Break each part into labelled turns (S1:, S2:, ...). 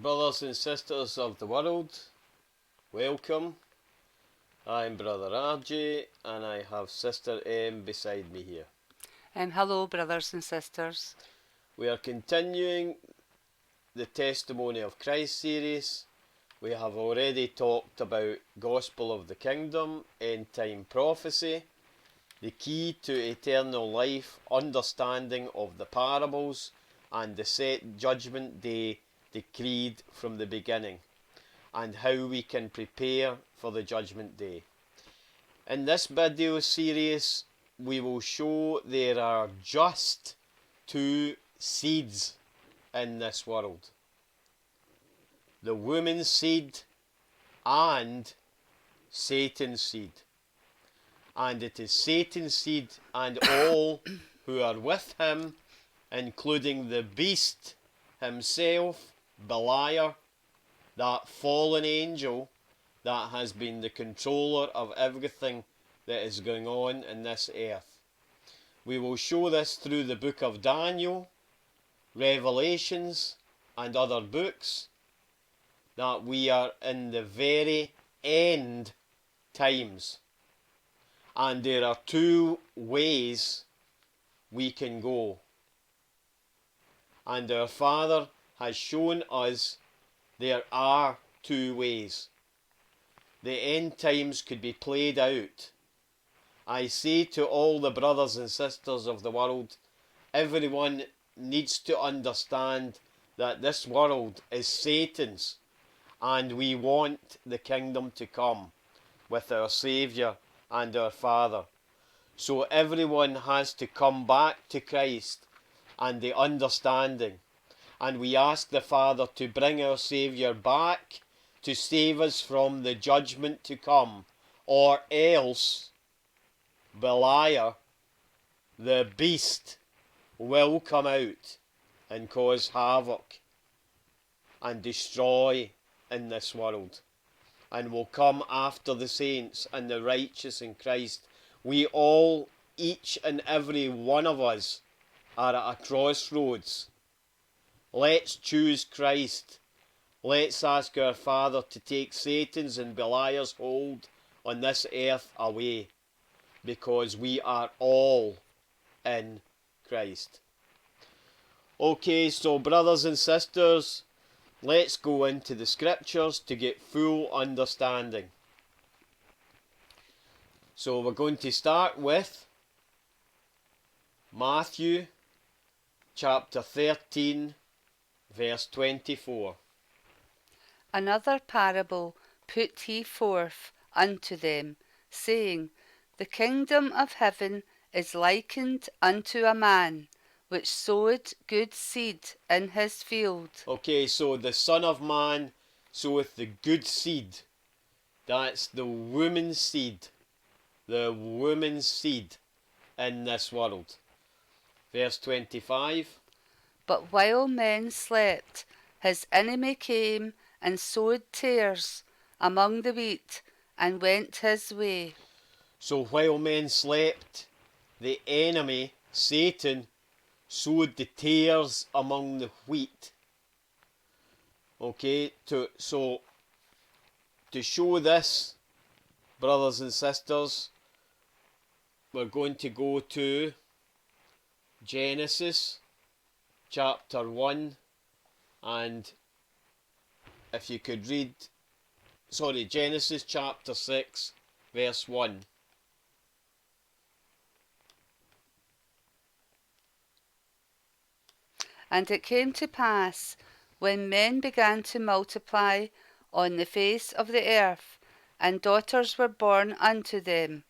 S1: Brothers and sisters of the world, welcome. I'm Brother RJ and I have Sister M beside me here.
S2: Hello, brothers and sisters.
S1: We are continuing the Testimony of Christ series. We have already talked about Gospel of the Kingdom, End Time Prophecy, the key to eternal life, understanding of the parables, and the set judgment day decreed from the beginning, and how we can prepare for the judgment day. In this video series, we will show there are just two seeds in this world: the woman's seed and Satan's seed. And it is Satan's seed and all who are with him, including the beast himself, Beliar, that fallen angel that has been the controller of everything that is going on in this earth. We will show this through the book of Daniel, Revelations, and other books, that we are in the very end times. And there are two ways we can go. And our Father has shown us there are two ways. The end times could be played out. I say to all the brothers and sisters of the world, everyone needs to understand that this world is Satan's, and we want the kingdom to come with our Saviour and our Father. So everyone has to come back to Christ and the understanding. And we ask the Father to bring our Saviour back to save us from the judgment to come, or else Beliar, the beast, will come out and cause havoc and destroy in this world, and will come after the saints and the righteous in Christ. We all, each and every one of us, are at a crossroads. Let's choose Christ. Let's ask our Father to take Satan's and Beliar's hold on this earth away, because we are all in Christ. Okay, so brothers and sisters, let's go into the scriptures to get full understanding. So we're going to start with Matthew chapter 13, verse 24.
S2: Another parable put he forth unto them, saying, The kingdom of heaven is likened unto a man, which sowed good seed in his field.
S1: Okay, so the Son of Man soweth the good seed. That's the woman's seed. The woman's seed in this world. Verse 25.
S2: But while men slept, his enemy came and sowed tares among the wheat, and went his way.
S1: So while men slept, the enemy, Satan, sowed the tares among the wheat. Okay, to show this, brothers and sisters, we're going to go to Genesis chapter 1, and if you could read, Genesis chapter 6, verse 1.
S2: And it came to pass, when men began to multiply on the face of the earth, and daughters were born unto them,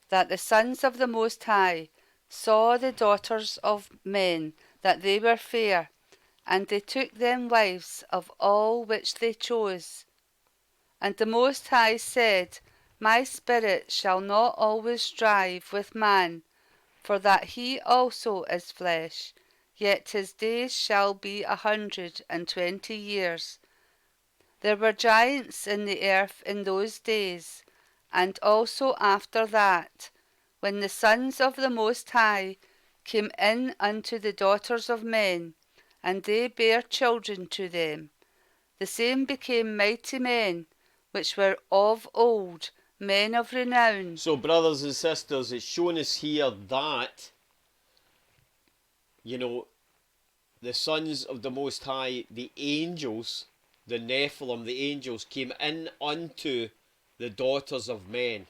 S2: that the sons of the Most High saw the daughters of men, that they were fair, and they took them wives of all which they chose. And the Most High said, My spirit shall not always strive with man, for that he also is flesh, yet his days shall be 120 years. There were giants in the earth in those days, and also after that, when the sons of the Most High came in unto the daughters of men, and they bare children to them. The same became mighty men, which were of old, men of renown.
S1: So, brothers and sisters, it's shown us here that, the sons of the Most High, the angels, the Nephilim, the angels, came in unto the daughters of men.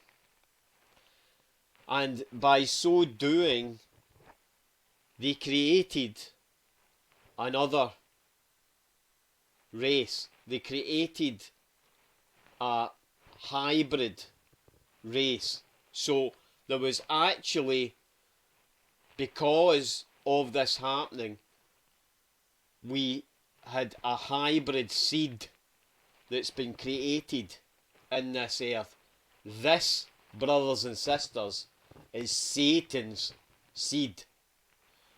S1: And by so doing, they created another race. They created a hybrid race. So there was actually, because of this happening, we had a hybrid seed that's been created in this earth. This, brothers and sisters, is Satan's seed.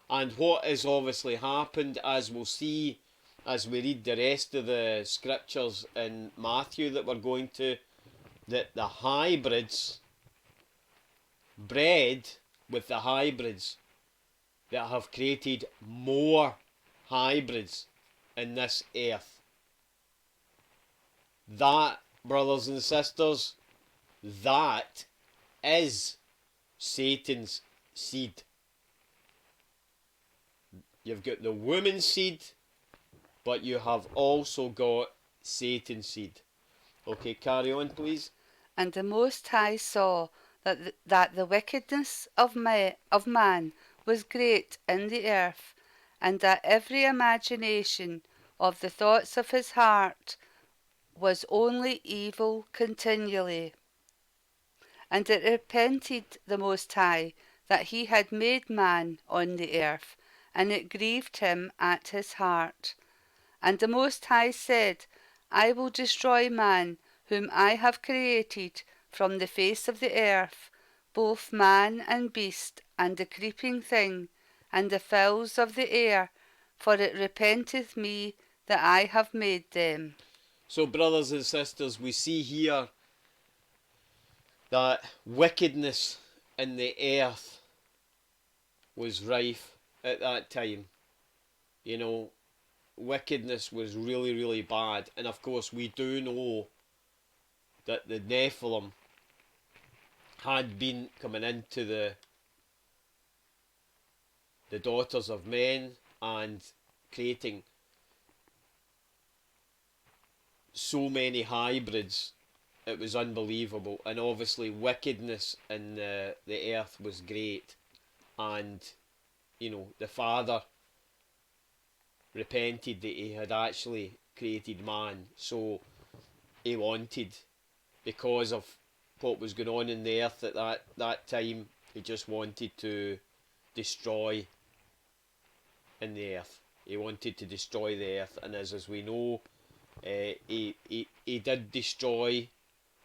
S1: And what has obviously happened, as we'll see as we read the rest of the scriptures in Matthew that we're going to, that the hybrids bred with the hybrids that have created more hybrids in this earth. That, brothers and sisters, that is Satan's seed. You've got the woman's seed, but you have also got Satan's seed. Okay, carry on, please.
S2: And the Most High saw that the wickedness of man was great in the earth, and that every imagination of the thoughts of his heart was only evil continually. And it repented the Most High that he had made man on the earth, and it grieved him at his heart. And the Most High said, I will destroy man, whom I have created from the face of the earth, both man and beast, and the creeping thing, and the fowls of the air, for it repenteth me that I have made them.
S1: So, brothers and sisters, we see here that wickedness in the earth was rife at that time. Wickedness was really, really bad. And of course, we do know that the Nephilim had been coming into the daughters of men and creating so many hybrids. It was unbelievable. And obviously wickedness in the earth was great. And, the Father repented that he had actually created man. So he wanted, because of what was going on in the earth at that time, he just wanted to destroy in the earth. He wanted to destroy the earth, and as we know, he did destroy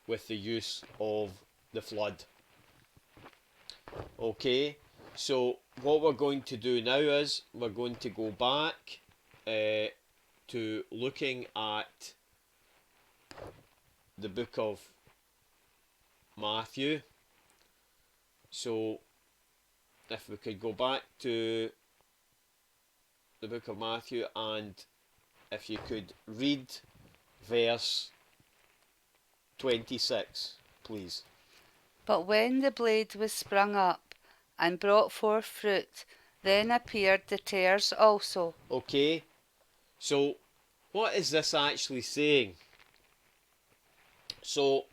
S1: with the use of the flood. Okay, so what we're going to do now is we're going to go back to looking at the book of Matthew. So if we could go back to the book of Matthew, and if you could read verse 26, please.
S2: But when the blade was sprung up and brought forth fruit, then appeared the tares also.
S1: Okay, so what is this actually saying? So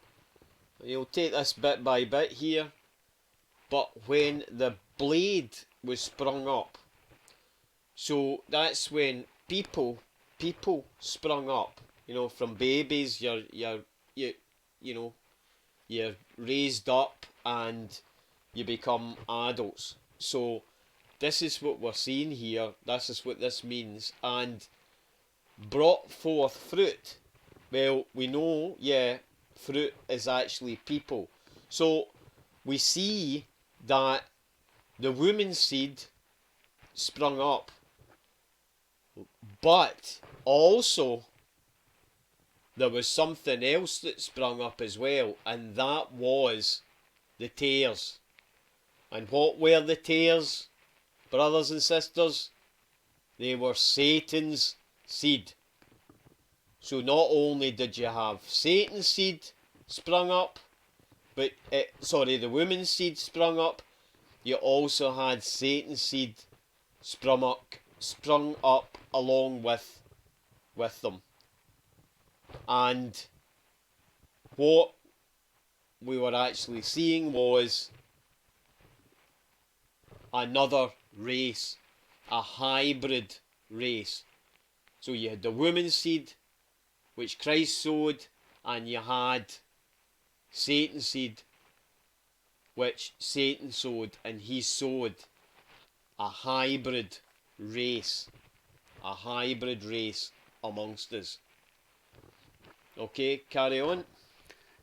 S1: you'll take this bit by bit here. But when the blade was sprung up, so that's when people sprung up. From babies, you're raised up and you become adults. So this is what we're seeing here. This is what this means. And brought forth fruit. Well, we know, fruit is actually people. So we see that the woman's seed sprung up, but also there was something else that sprung up as well, and that was the tares. And what were the tares, brothers and sisters? They were Satan's seed. So not only did you have Satan's seed sprung up, but the woman's seed sprung up, you also had Satan's seed sprung up along with them. And what we were actually seeing was another race, a hybrid race. So you had the woman's seed, which Christ sowed, and you had Satan's seed, which Satan sowed, and he sowed a hybrid race amongst us. Okay, carry on.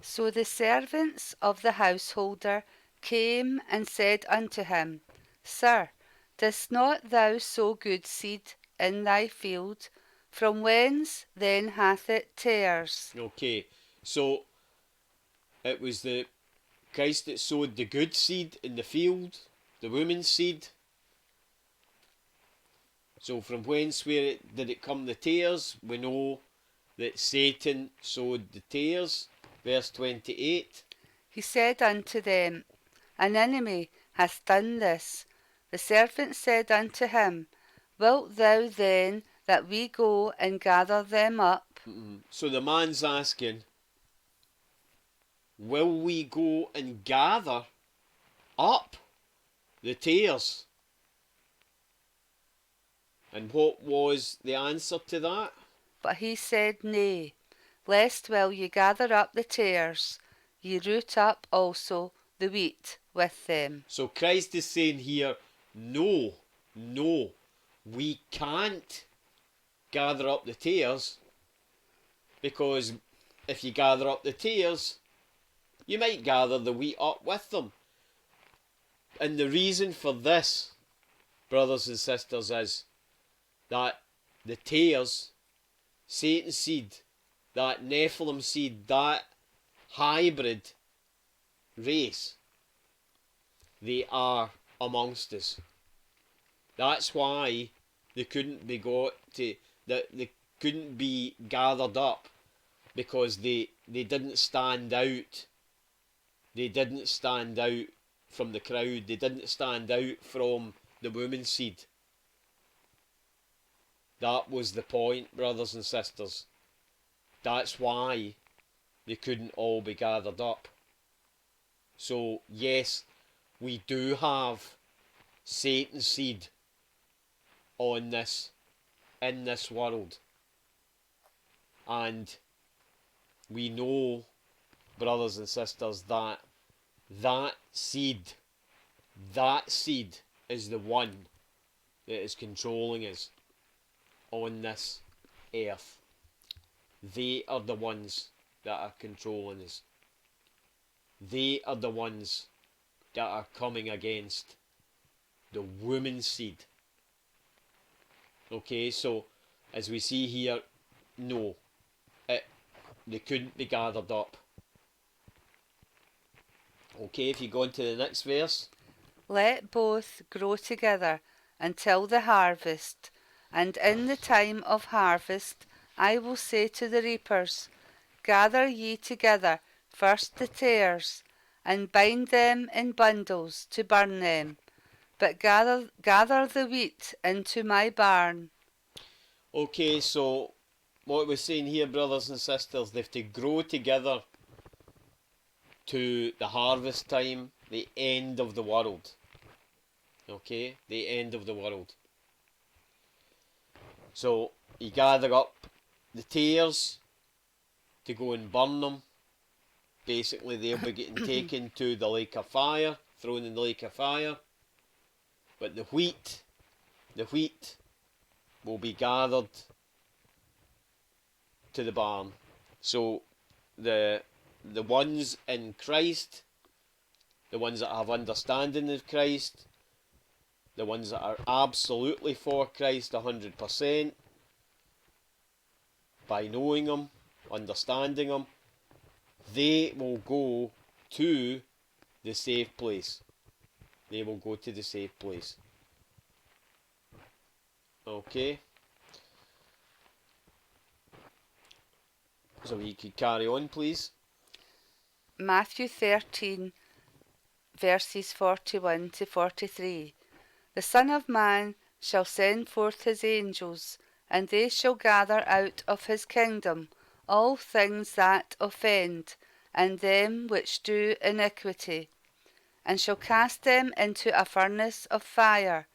S2: So the servants of the householder came and said unto him, Sir, dost not thou sow good seed in thy field? From whence then hath it tares?
S1: Okay, so it was the Christ that sowed the good seed in the field, the woman's seed. So from whence did it come the tares? We know that Satan sowed the tares. Verse 28.
S2: He said unto them, An enemy hath done this. The servant said unto him, Wilt thou then that we go and gather them up?
S1: So the man's asking, will we go and gather up the tares? And what was the answer to that?
S2: But he said, Nay, lest while ye gather up the tares, ye root up also the wheat with them.
S1: So Christ is saying here, no, we can't gather up the tares, because if you gather up the tares, you might gather the wheat up with them. And the reason for this, brothers and sisters, is that the tares, Satan's seed, that Nephilim seed, that hybrid race, they are amongst us. That's why they couldn't be they couldn't be gathered up, because they didn't stand out. They didn't stand out from the crowd. They didn't stand out from the woman's seed. That was the point, brothers and sisters. That's why they couldn't all be gathered up. So yes, we do have Satan's seed in this world, and we know, brothers and sisters, that seed is the one that is controlling us on this earth. They are the ones that are controlling us. They are the ones that are coming against the woman's seed. Okay, so as we see here, no, they couldn't be gathered up. Okay, if you go on to the next verse.
S2: Let both grow together until the harvest, and in the time of harvest I will say to the reapers, Gather ye together first the tares, and bind them in bundles to burn them, but gather the wheat into my barn.
S1: Okay, so what we're saying here, brothers and sisters, they have to grow together to the harvest time, the end of the world. Okay, the end of the world. So you gather up the tares to go and burn them. Basically, they'll be getting taken to the lake of fire, thrown in the lake of fire. But the wheat will be gathered to the barn. So the ones in Christ, the ones that have understanding of Christ, the ones that are absolutely for Christ 100%, by knowing Him, understanding Him, they will go to the safe place. They will go to the safe place. Okay. So you could carry on, please.
S2: Matthew 13, verses 41 to 43. The Son of Man shall send forth his angels, and they shall gather out of his kingdom all things that offend, and them which do iniquity, and shall cast them into a furnace of fire.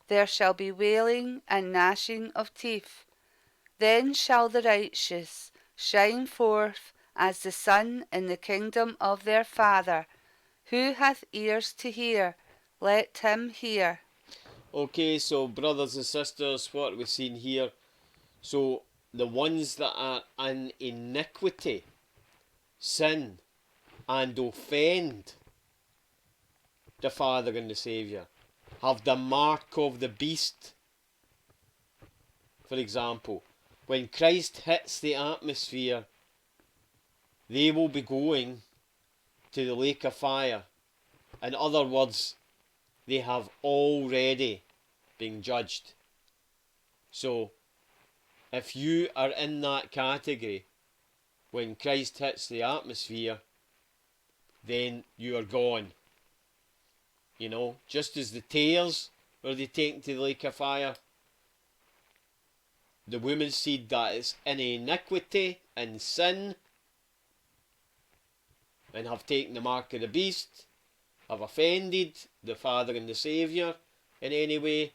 S2: There shall be wailing and gnashing of teeth. Then shall the righteous shine forth as the sun in the kingdom of their Father. Who hath ears to hear, let him hear.
S1: Okay, so brothers and sisters, what we've seen here. So the ones that are in iniquity, sin, and offend the Father and the Saviour have the mark of the beast. For example, when Christ hits the atmosphere, they will be going to the lake of fire. In other words, they have already been judged. So, if you are in that category, when Christ hits the atmosphere, then you are gone. You know, just as the tares were they taken to the lake of fire, the woman's seed that is in iniquity and sin, and have taken the mark of the beast, have offended the Father and the Saviour in any way,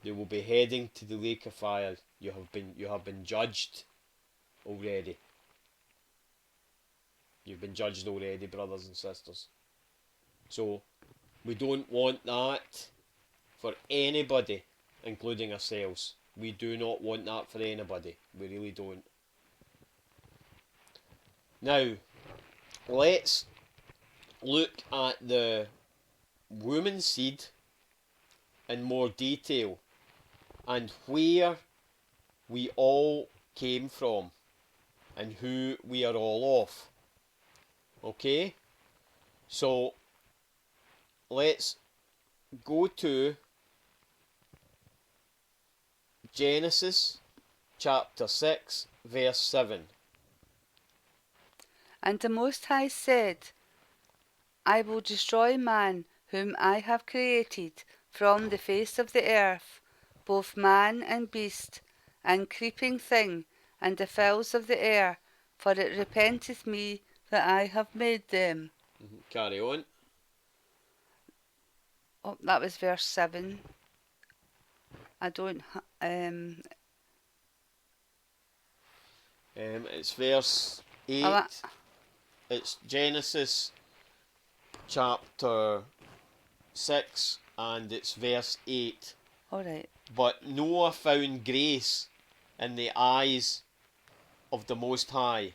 S1: they will be heading to the lake of fire. You have been judged already. You've been judged already, brothers and sisters. So we don't want that for anybody, including ourselves. We do not want that for anybody. We really don't. Now, let's look at the woman's seed in more detail and where we all came from and who we are all of. Okay? So, let's go to Genesis chapter 6, verse 7.
S2: And the Most High said, I will destroy man whom I have created from the face of the earth, both man and beast, and creeping thing, and the fowls of the air, for it repenteth me that I have made them.
S1: Carry on.
S2: Oh, that was verse 7. I don't...
S1: It's verse 8.
S2: Oh,
S1: It's Genesis chapter 6 and it's verse 8.
S2: alright.
S1: But Noah found grace in the eyes of the Most High.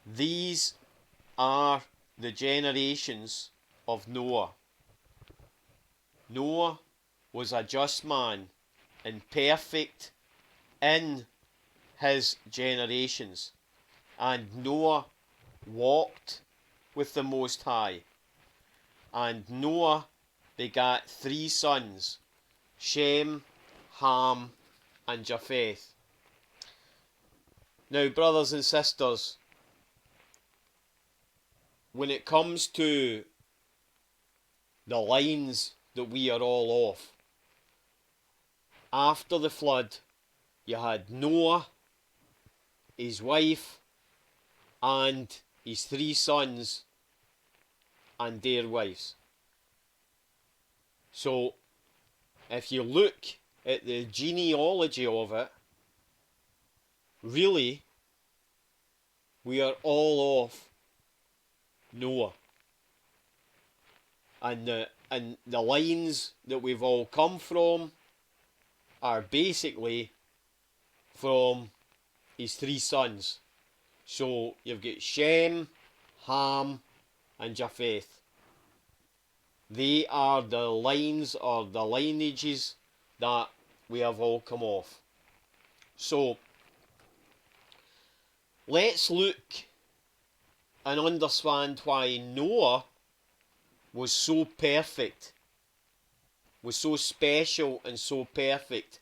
S1: These are the generations of Noah. Noah was a just man and perfect in his generations. And Noah walked with the Most High. And Noah begat 3 sons, Shem, Ham, and Japheth. Now, brothers and sisters, when it comes to the lines that we are all of, after the flood, you had Noah, his wife, and his 3 sons and their wives. So, if you look at the genealogy of it, really, we are all of Noah. And the lines that we've all come from are basically from his 3 sons. So you've got Shem, Ham, and Japheth. They are the lines or the lineages that we have all come off. So let's look and understand why Noah was so perfect, was so special and so perfect,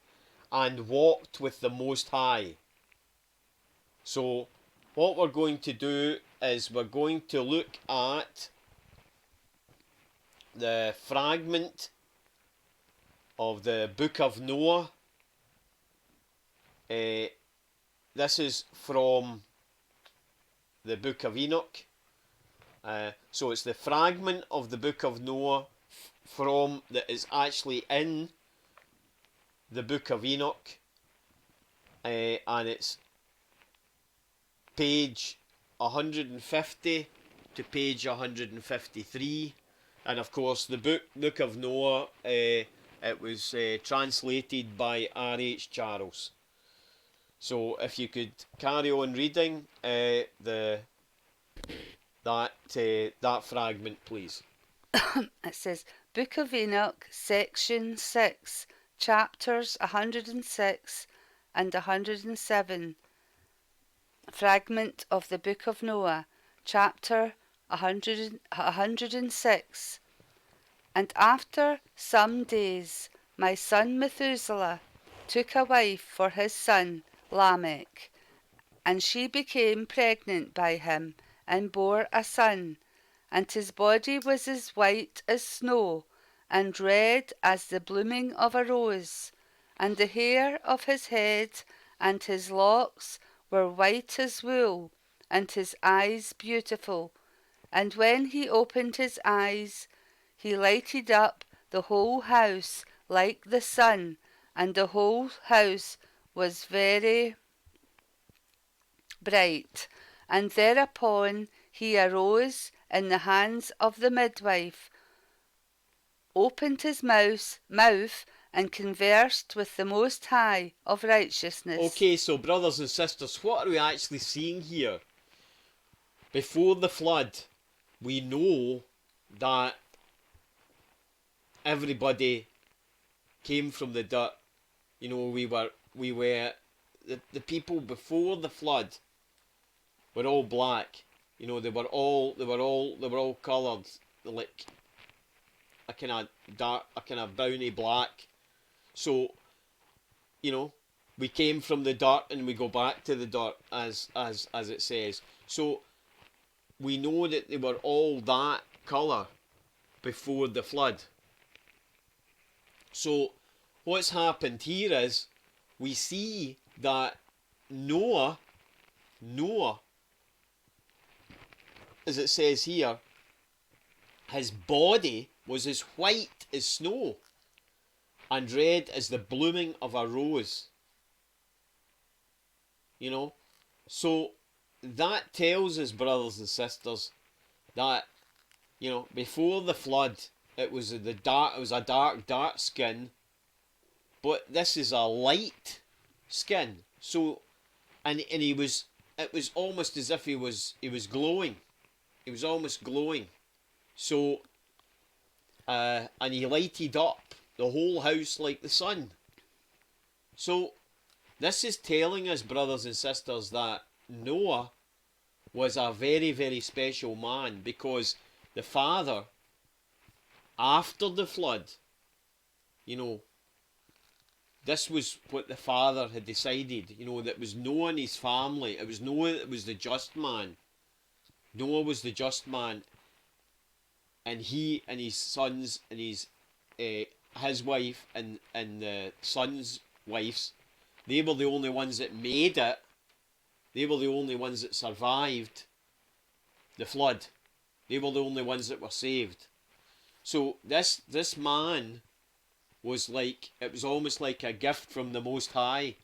S1: and walked with the Most High. So what we're going to do is we're going to look at the fragment of the book of Noah. This is from the book of Enoch. So it's the fragment of the book of Noah that is actually in the book of Enoch, and it's page 150 to page 153. And of course the book of Noah, it was translated by R.H. Charles. So if you could carry on reading that fragment, please.
S2: It says, Book of Enoch, section 6, chapters 106 and 107. Fragment of the Book of Noah, chapter 106. And after some days, my son Methuselah took a wife for his son Lamech, and she became pregnant by him, and bore a son. And his body was as white as snow, and red as the blooming of a rose. And the hair of his head and his locks were white as wool, and his eyes beautiful. And when he opened his eyes, he lighted up the whole house like the sun, and the whole house was very bright. And thereupon he arose in the hands of the midwife, opened his mouth, and conversed with the Most High of righteousness.
S1: Okay, so brothers and sisters, what are we actually seeing here? Before the flood, we know that everybody came from the dirt. You know, we were the people before the flood were all black. You know, they were all coloured like a kind of dark, a kind of browny black. So, you know, we came from the dirt and we go back to the dirt, as it says. So we know that they were all that colour before the flood. So what's happened here is we see that Noah, as it says here, his body was as white as snow and red as the blooming of a rose. You know, so that tells us, brothers and sisters, that, you know, before the flood it was a dark skin, but this is a light skin. So and it was almost as if he was glowing. He was almost glowing. So and he lighted up the whole house like the sun. So this is telling us, brothers and sisters, that Noah was a very, very special man, because the father, after the flood, you know, this was what the father had decided. You know, that was Noah and his family. It was Noah that was the just man. Noah was the just man, and he and his sons and his wife and the sons' wives, they were the only ones that made it. They were the only ones that survived the flood. They were the only ones that were saved. So this man was like, it was almost like a gift from the Most High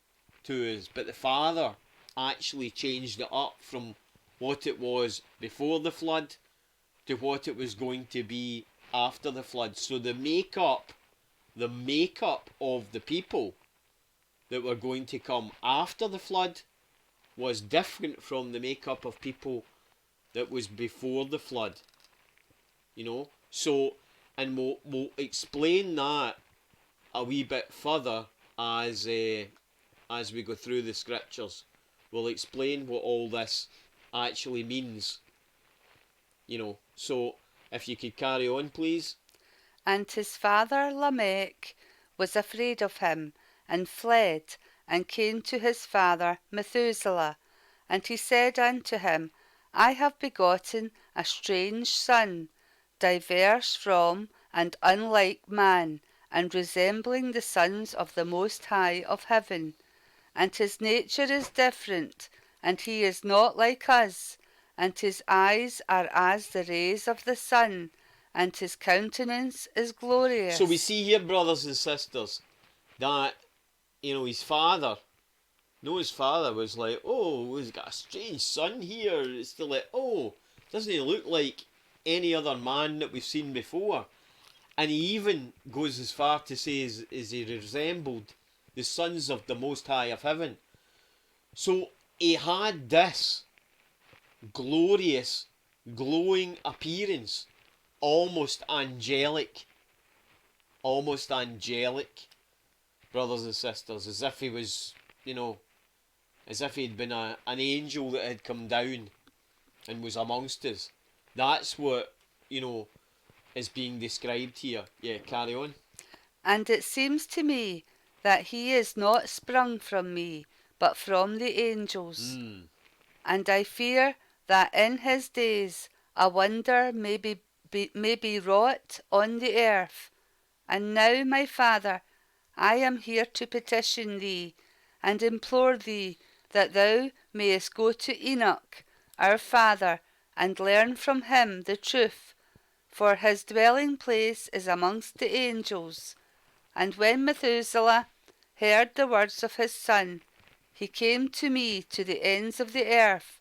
S1: to us. But the Father actually changed it up from what it was before the flood to what it was going to be after the flood. So the makeup of the people that were going to come after the flood was different from the makeup of people that was before the flood. You know, so, and we'll explain that a wee bit further as we go through the scriptures. We'll explain what all this actually means. You know, so if you could carry on, please.
S2: And his father Lamech was afraid of him, and fled, and came to his father Methuselah. And he said unto him, I have begotten a strange son, diverse from and unlike man, and resembling the sons of the Most High of heaven. And his nature is different, and he is not like us, and his eyes are as the rays of the sun, and his countenance is glorious.
S1: So we see here, brothers and sisters, that, his father, his father was like, oh, he's got a strange son here. It's still like, oh, doesn't he look like any other man that we've seen before? And he even goes as far to say is he resembled the sons of the Most High of Heaven. So he had this glorious, glowing appearance, almost angelic, brothers and sisters, as if he was, as if he'd been an angel that had come down and was amongst us. That's what, is being described here. Yeah, carry on.
S2: And it seems to me that he is not sprung from me, but from the angels. And I fear that in his days a wonder may be wrought on the earth. And now, my Father, I am here to petition thee, and implore thee that thou mayest go to Enoch, our father, and learn from him the truth, for his dwelling place is amongst the angels. And when Methuselah heard the words of his son, he came to me to the ends of the earth,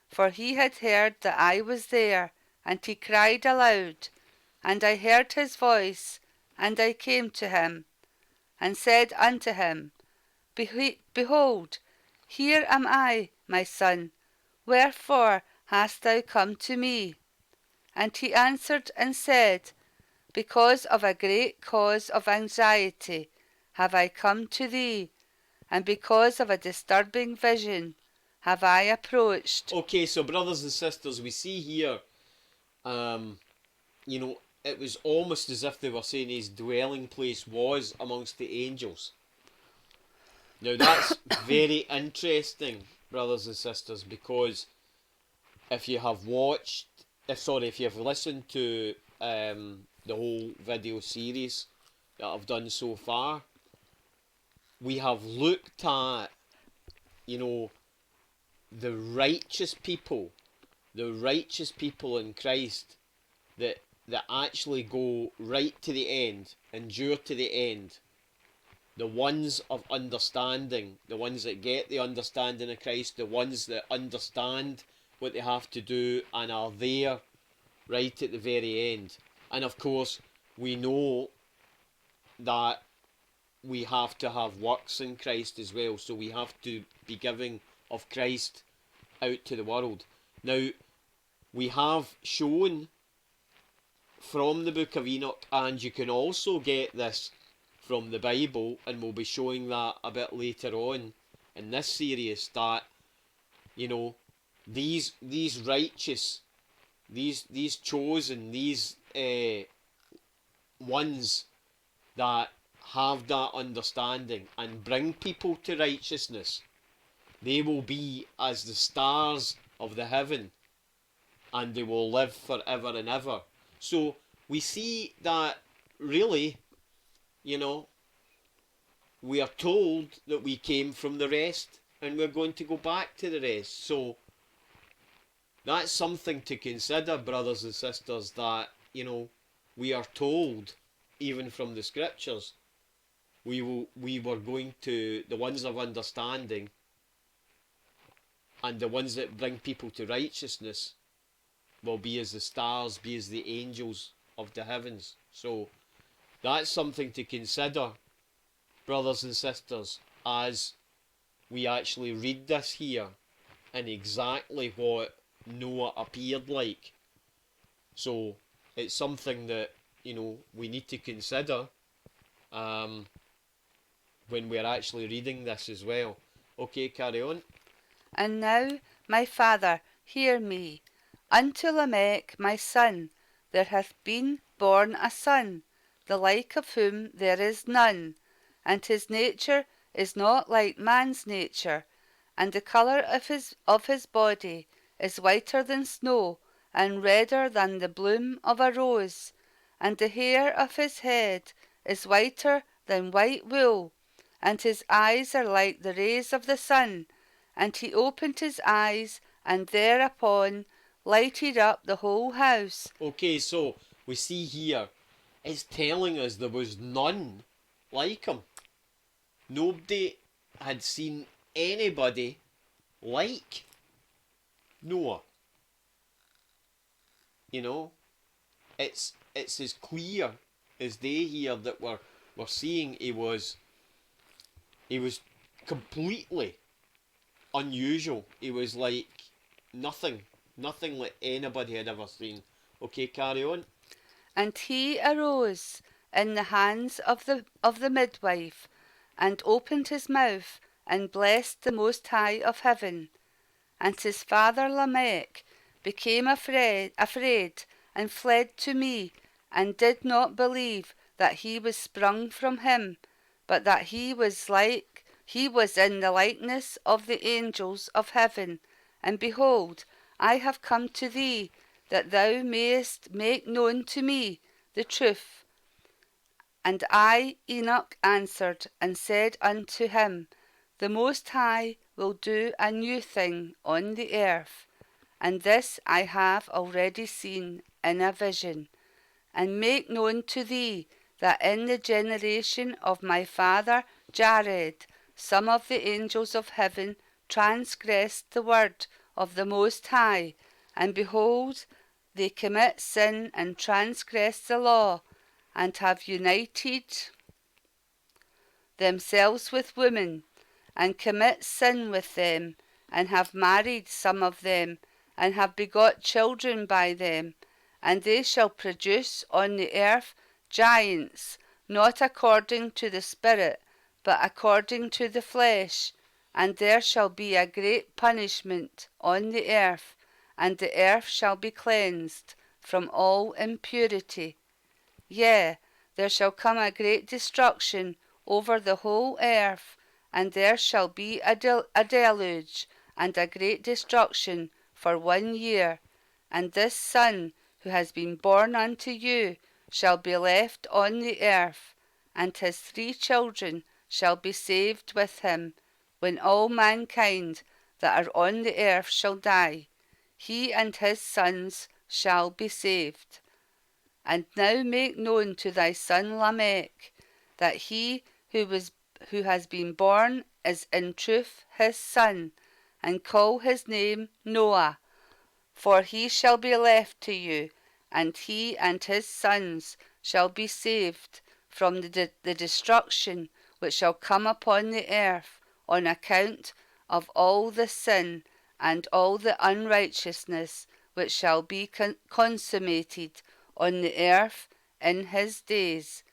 S2: for he had heard that I was there, and he cried aloud. And I heard his voice, and I came to him, and said unto him, Behold, here am I, my son, wherefore hast thou come to me? And he answered and said, Because of a great cause of anxiety have I come to thee, and because of a disturbing vision have I approached.
S1: Okay, so brothers and sisters, we see here, it was almost as if they were saying his dwelling place was amongst the angels. Now that's very interesting, brothers and sisters, because if you have if you have listened to the whole video series that I've done so far, we have looked at, the righteous people in Christ that actually go right to the end, endure to the end. The ones of understanding, the ones that get the understanding of Christ, the ones that understand what they have to do and are there right at the very end. And of course, we know that we have to have works in Christ as well, so we have to be giving of Christ out to the world. Now, we have shown from the book of Enoch, and you can also get this from the Bible, and we'll be showing that a bit later on in this series, that these righteous, these chosen, these ones that have that understanding and bring people to righteousness, they will be as the stars of the heaven, and they will live forever and ever. So we see that really, we are told that we came from the rest and we're going to go back to the rest. So that's something to consider, brothers and sisters, that, we are told, even from the scriptures, we were going to, the ones of understanding and the ones that bring people to righteousness will be as the stars, be as the angels of the heavens. So that's something to consider, brothers and sisters, as we actually read this here and exactly what Noah appeared like. So it's something that, we need to consider when we're actually reading this as well. Okay, carry on.
S2: And now, my Father, hear me. Unto Lamech my son there hath been born a son, the like of whom there is none, and his nature is not like man's nature, and the colour of his body is whiter than snow, and redder than the bloom of a rose, and the hair of his head is whiter than white wool, and his eyes are like the rays of the sun. And he opened his eyes, and thereupon lighted up the whole house.
S1: Okay, so we see here, it's telling us there was none like him. Nobody had seen anybody like Noah. You know, it's as clear as day here that we're seeing he was completely unusual. He was like nothing like anybody had ever seen. Okay, carry on.
S2: And he arose in the hands of the midwife, and opened his mouth, and blessed the Most High of heaven. And his father Lamech became afraid, and fled to me, and did not believe that he was sprung from him, but that he was in the likeness of the angels of heaven. And behold, I have come to thee, that thou mayest make known to me the truth. And I, Enoch, answered and said unto him, The Most High will do a new thing on the earth, and this I have already seen in a vision. And make known to thee that in the generation of my father Jared, some of the angels of heaven transgressed the word of the Most High, and behold, they commit sin and transgress the law, and have united themselves with women, and commit sin with them, and have married some of them, and have begot children by them. And they shall produce on the earth giants, not according to the Spirit, but according to the flesh. And there shall be a great punishment on the earth, and the earth shall be cleansed from all impurity. Yea, there shall come a great destruction over the whole earth, and there shall be a deluge, and a great destruction for 1 year. And this son who has been born unto you shall be left on the earth, and his 3 children shall be saved with him, when all mankind that are on the earth shall die. He and his sons shall be saved. And now make known to thy son Lamech that he who has been born is in truth his son, and call his name Noah, for he shall be left to you, and he and his sons shall be saved from the destruction which shall come upon the earth on account of all the sin and all the unrighteousness which shall be consummated on the earth in his days.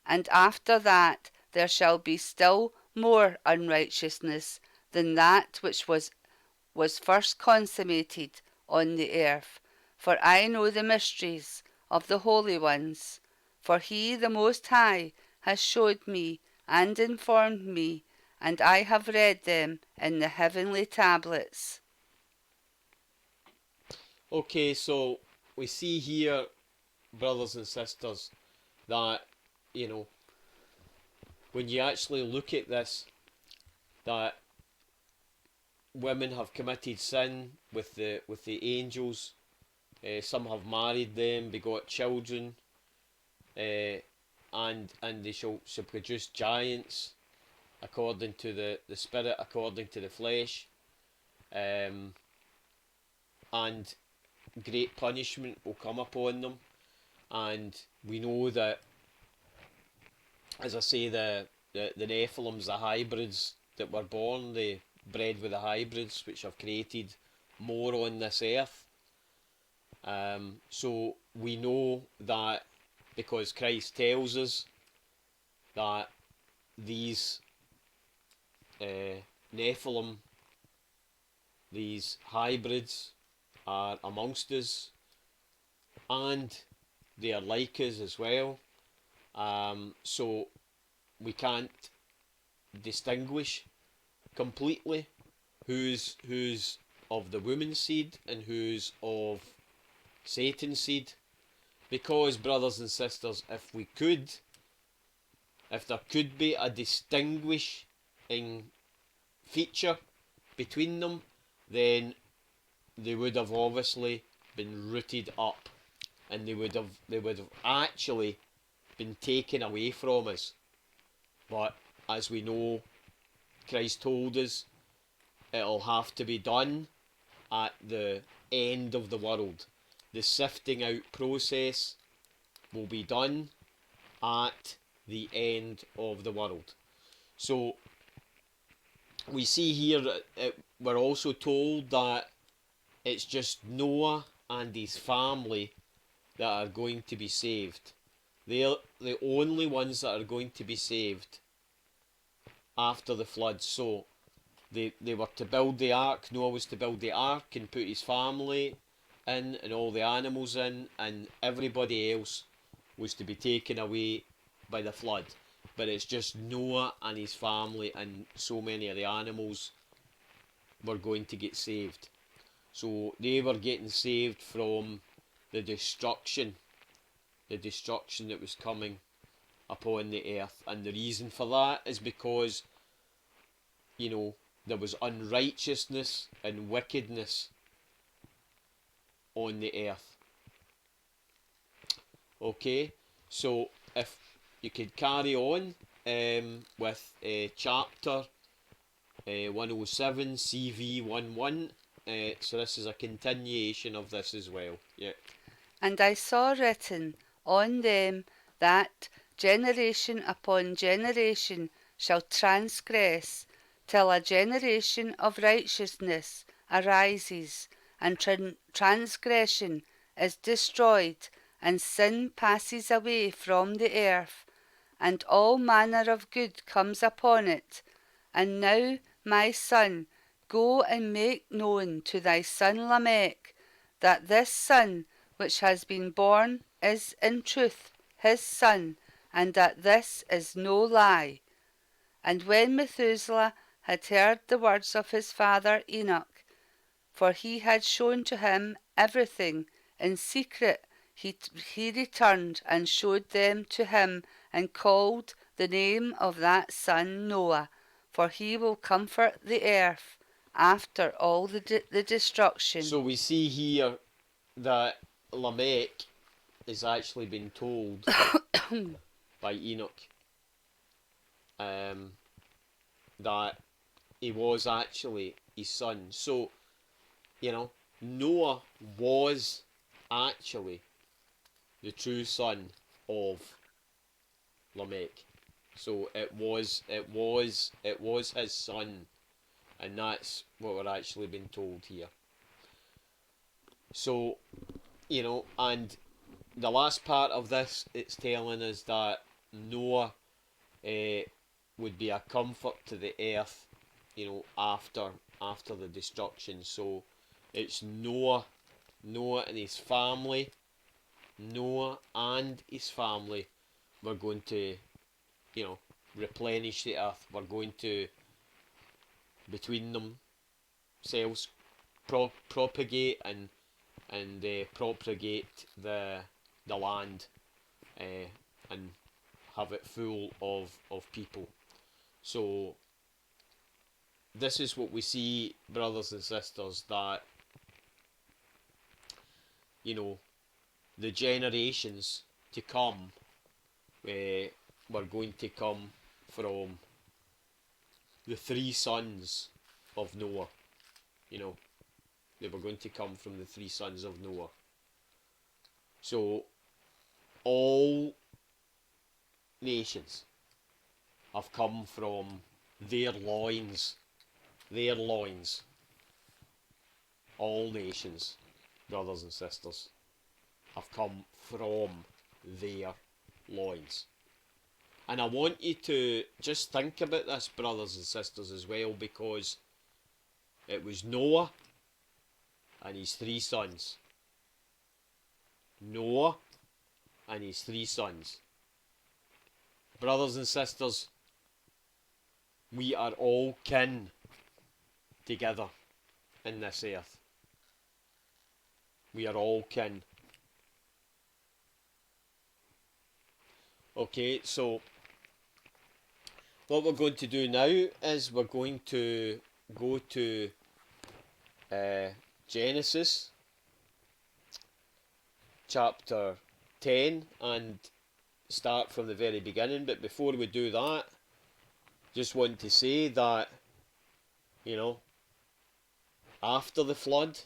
S2: And after that there shall be still more unrighteousness than that which was first consummated on the earth. For I know the mysteries of the holy ones, for he, the Most High, has showed me and informed me, and I have read them in the heavenly tablets.
S1: Okay, so we see here, brothers and sisters, that, you know, when you actually look at this, that women have committed sin with the angels. Some have married them, begot children, and they shall produce giants according to the spirit, according to the flesh, and great punishment will come upon them. And we know that, as I say, the Nephilims, the hybrids that were born, they bred with the hybrids which have created more on this earth. So we know that because Christ tells us that these Nephilim, these hybrids, are amongst us, and they are like us as well. So we can't distinguish completely who's of the woman's seed and who's of Satan's seed. Because, brothers and sisters, if there could be a distinguishing feature between them, then they would have obviously been rooted up, and they would have actually been taken away from us. But as we know, Christ told us it'll have to be done at the end of the world. The sifting out process will be done at the end of the world. So we see here that we're also told that it's just Noah and his family that are going to be saved. They're the only ones that are going to be saved after the flood. So they were to build the ark. Noah was to build the ark and put his family in and all the animals in, and everybody else was to be taken away by the flood. But it's just Noah and his family, and so many of the animals were going to get saved. So they were getting saved from the destruction that was coming upon the earth. And the reason for that is because, there was unrighteousness and wickedness on the earth. Okay, so if you could carry on with chapter 107, CV11. So this is a continuation of this as well. Yeah.
S2: And I saw written on them that generation upon generation shall transgress, till a generation of righteousness arises, and transgression is destroyed, and sin passes away from the earth, and all manner of good comes upon it. And now, my son, go and make known to thy son Lamech that this son which has been born is in truth his son, and that this is no lie. And when Methuselah had heard the words of his father Enoch, for he had shown to him everything in secret, he returned and showed them to him, and called the name of that son Noah, for he will comfort the earth after all the destruction.
S1: So we see here that Lamech is actually been told by Enoch that he was actually his son. So, Noah was actually the true son of Lamech. So it was his son, and that's what we're actually being told here. So, and the last part of this, it's telling us that Noah would be a comfort to the earth, after the destruction. So it's Noah and his family. Noah and his family were going to, replenish the earth. We're going to, between themselves, propagate and propagate the land, and have it full of people. So this is what we see, brothers and sisters, that the generations to come were going to come from the three sons of Noah. They were going to come from the three sons of Noah. So all nations have come from their loins. All nations, brothers and sisters, have come from their loins. And I want you to just think about this, brothers and sisters, as well, because it was Noah and his three sons. Noah and his three sons. Brothers and sisters, We are all kin together in this earth. We are all kin. Okay, so what we're going to do now is we're going to go to Genesis chapter 10 and start from the very beginning. But before we do that, just want to say that, you know, after the flood,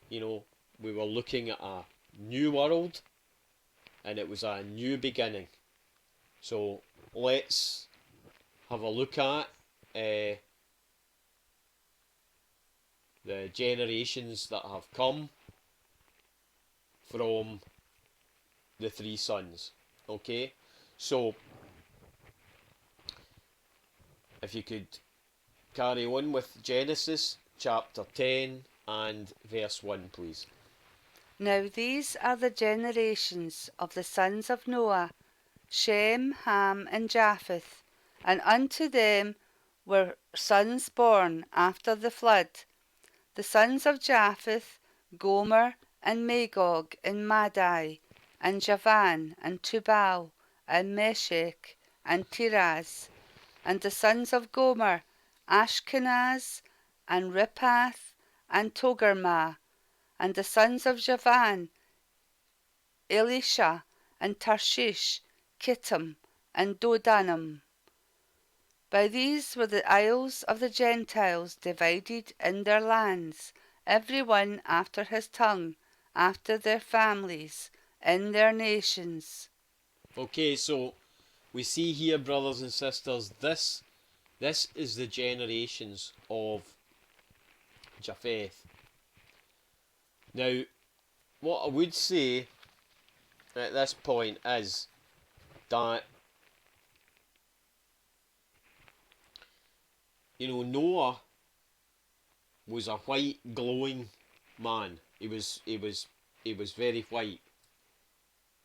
S1: you know, we were looking at a new world and it was a new beginning. So let's have a look at the generations that have come from the three sons. Okay, so if you could carry on with Genesis chapter 10 and verse 1, please.
S2: Now these are the generations of the sons of Noah, Shem, Ham, and Japheth, and unto them were sons born after the flood. The sons of Japheth, Gomer, and Magog, and Madai, and Javan, and Tubal, and Meshech, and Tiras. And the sons of Gomer, Ashkenaz, and Riphath, and Togarmah. And the sons of Javan, Elisha, and Tarshish, Kittim, and Dodanim. By these were the isles of the Gentiles divided in their lands, every one after his tongue, after their families, in their nations.
S1: Okay, so we see here, brothers and sisters, this is the generations of Japheth. Now, what I would say at this point is that, you know, Noah was a white, glowing man. He was very white.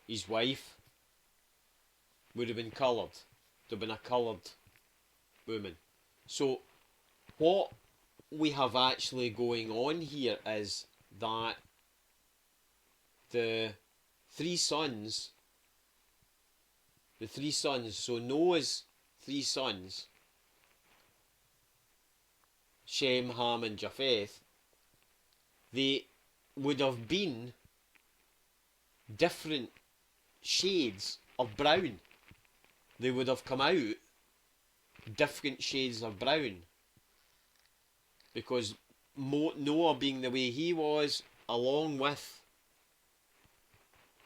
S1: His wife would have been coloured. Would have been a coloured woman. So what we have actually going on here is that the three sons, so Noah's three sons, Shem, Ham, and Japheth, they would have been different shades of brown. They would have come out different shades of brown. Because Noah, being the way he was, along with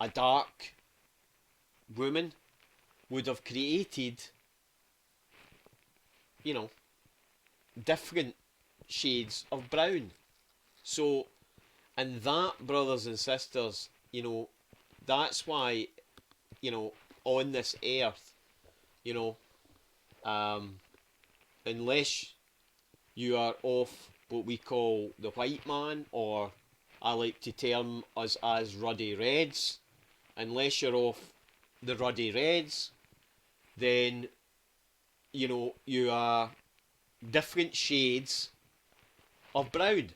S1: a dark woman, would have created, you know, different shades of brown. So, and that, brothers and sisters, you know, that's why, you know, on this earth, you know, unless you are of what we call the white man, or I like to term us as ruddy reds, unless you're of the ruddy reds, then, you know, you are different shades of brown.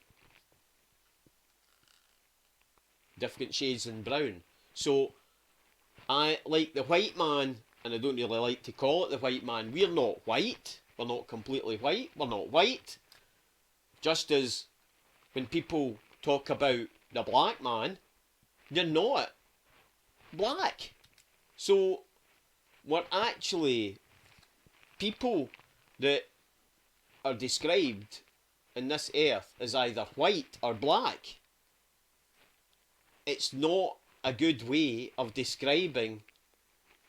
S1: Different shades in brown. So, I like the white man, and I don't really like to call it the white man. We're not white. We're not completely white. We're not white. Just as when people talk about the black man, they're not black. So, we're actually people that are described in this earth as either white or black. It's not a good way of describing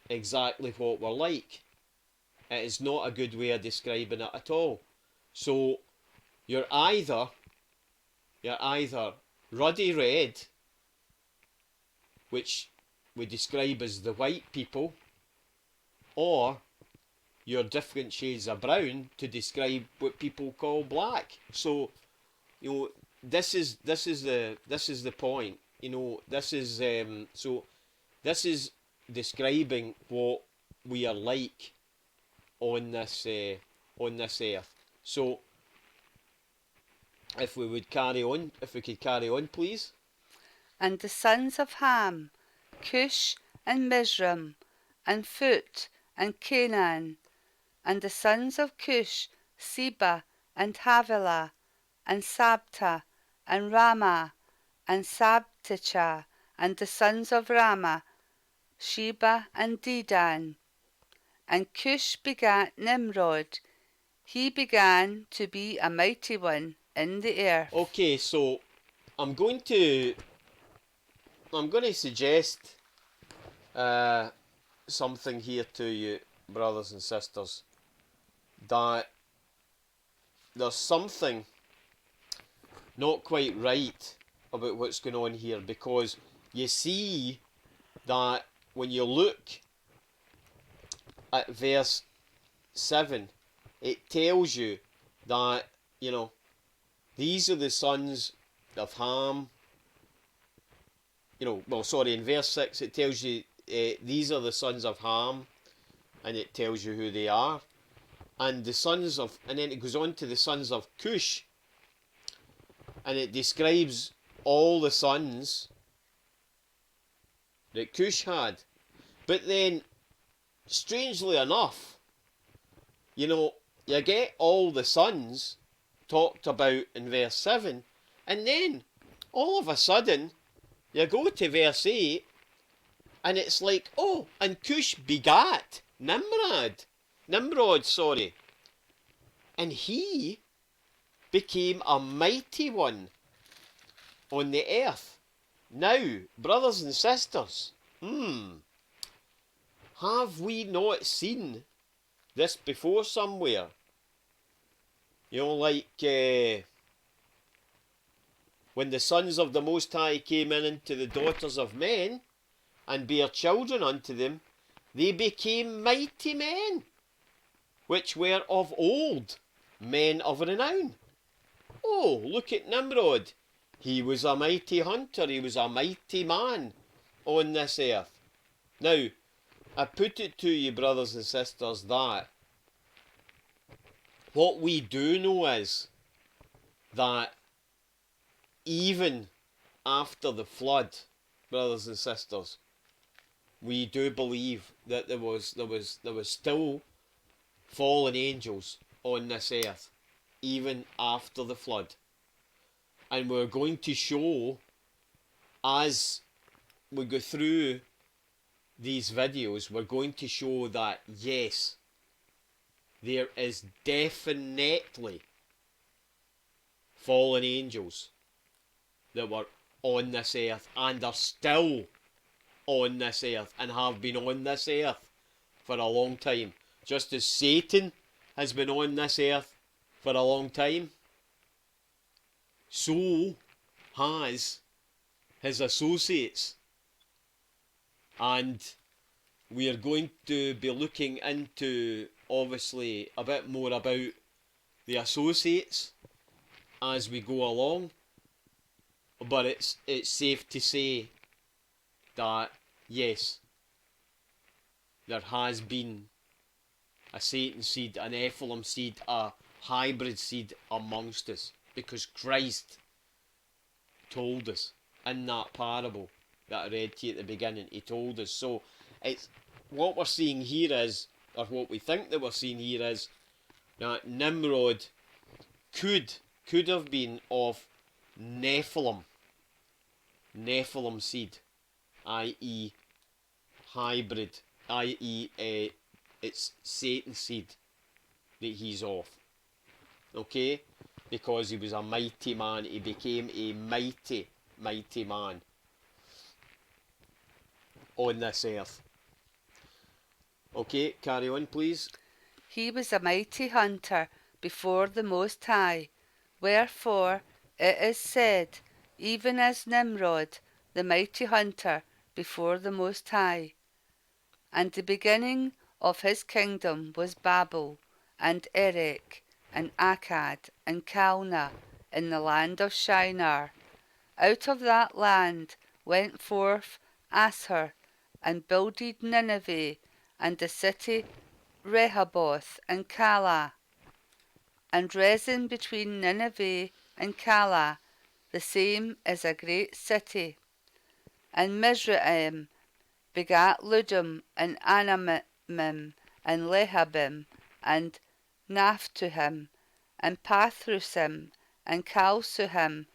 S1: exactly what we're like. It is not a good way of describing it at all. So you're either ruddy red, which we describe as the white people, or you're different shades of brown to describe what people call black. So, you know, this is the point. You know, this is so this is describing what we are like on this earth. So, if we could carry on, please.
S2: And the sons of Ham, Cush and Mizraim, and Phut and Canaan. And the sons of Cush, Seba and Havilah, and Sabta and Ramah, and Sabtecha. And the sons of Ramah, Sheba and Dedan. And Cush begat Nimrod. He began to be a mighty one in the earth.
S1: Okay, so I'm going to suggest something here to you, brothers and sisters, that there's something not quite right about what's going on here, because you see that when you look at verse 7, it tells you that, these are the sons of Ham. In verse 6 it tells you these are the sons of Ham, and it tells you who they are. And then it goes on to the sons of Cush, and it describes all the sons that Cush had. But then, strangely enough, you get all the sons talked about in verse 7, and then all of a sudden you go to verse 8, and it's like, oh, and Cush begat Nimrod, and he became a mighty one on the earth. Now, brothers and sisters, have we not seen this before somewhere? Like when the sons of the Most High came in unto the daughters of men, and bare children unto them, they became mighty men, which were of old, men of renown. Oh, look at Nimrod. He was a mighty hunter, he was a mighty man on this earth. Now, I put it to you, brothers and sisters, that what we do know is that even after the flood, brothers and sisters, we do believe that there was still fallen angels on this earth, even after the flood. And we're going to show, as we go through these videos, we're going to show that yes, there is definitely fallen angels that were on this earth and are still on this earth and have been on this earth for a long time. Just as Satan has been on this earth for a long time, so has his associates. And we are going to be looking into, obviously, a bit more about the associates as we go along. But it's safe to say that, yes, there has been a Satan seed, an Nephilim seed, a hybrid seed amongst us, because Christ told us in that parable that I read to you at the beginning. He told us. So it's what we're seeing here is, or what we think that we're seeing here is, that Nimrod could have been of Nephilim seed, i.e. hybrid, i.e. It's Satan seed that he's of. Okay? Because he was a mighty man, he became a mighty man on this earth. Okay, carry on, please.
S2: He was a mighty hunter before the Most High. Wherefore it is said, even as Nimrod, the mighty hunter before the Most High. And the beginning of his kingdom was Babel, and Erech, and Akkad, and Calneh, in the land of Shinar. Out of that land went forth Asshur, and builded Nineveh, and the city Rehoboth and Calah, and Rezin between Nineveh and Calah, the same is a great city. And Mizraim begat Ludum, and Anamim, and Lehabim, and Naphtuhim, and Pathrusim, and Calsuhim,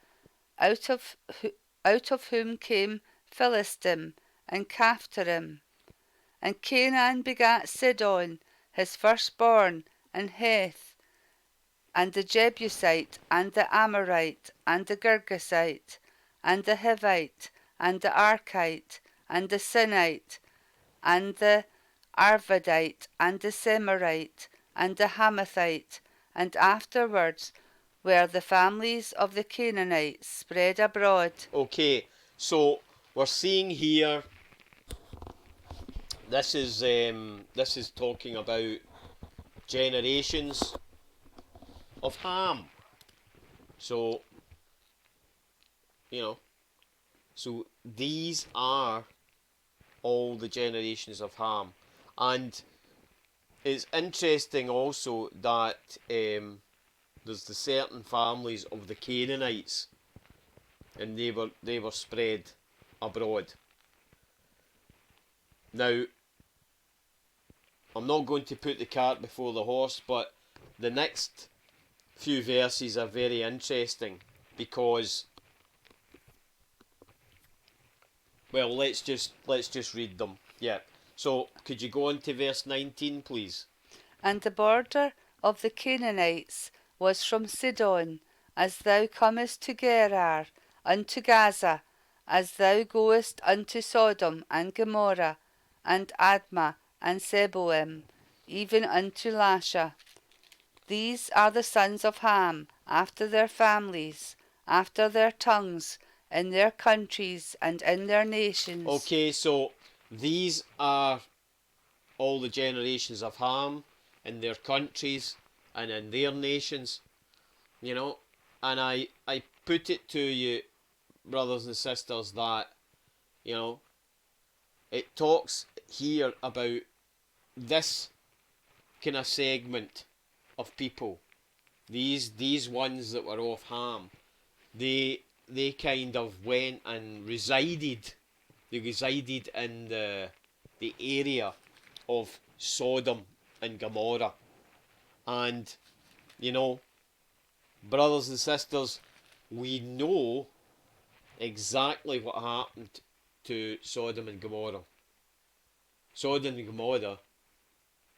S2: out of whom came Philistim, and Caphtorim. And Canaan begat Sidon, his firstborn, and Heth, and the Jebusite, and the Amorite, and the Girgasite, and the Hivite, and the Archite, and the Sinite, and the Arvadite, and the Semorite, and the Hamathite. And afterwards were the families of the Canaanites spread abroad.
S1: Okay, so we're seeing here, this is talking about generations of Ham. So, so these are all the generations of Ham. And it's interesting also that there's the certain families of the Canaanites, and they were spread abroad. Now, I'm not going to put the cart before the horse, but the next few verses are very interesting because, well, let's just read them. Yeah. So, could you go on to verse 19, please?
S2: And the border of the Canaanites was from Sidon, as thou comest to Gerar, unto Gaza, as thou goest unto Sodom and Gomorrah, and Admah, and Zeboim, even unto Lasha. These are the sons of Ham, after their families, after their tongues, in their countries and in their nations.
S1: Okay, so these are all the generations of Ham in their countries and in their nations, and I put it to you, brothers and sisters, that, it talks here about this kind of segment of people, these ones that were of Ham. They kind of went and resided. They resided in the area of Sodom and Gomorrah, and brothers and sisters, we know exactly what happened to Sodom and Gomorrah. Sodom and Gomorrah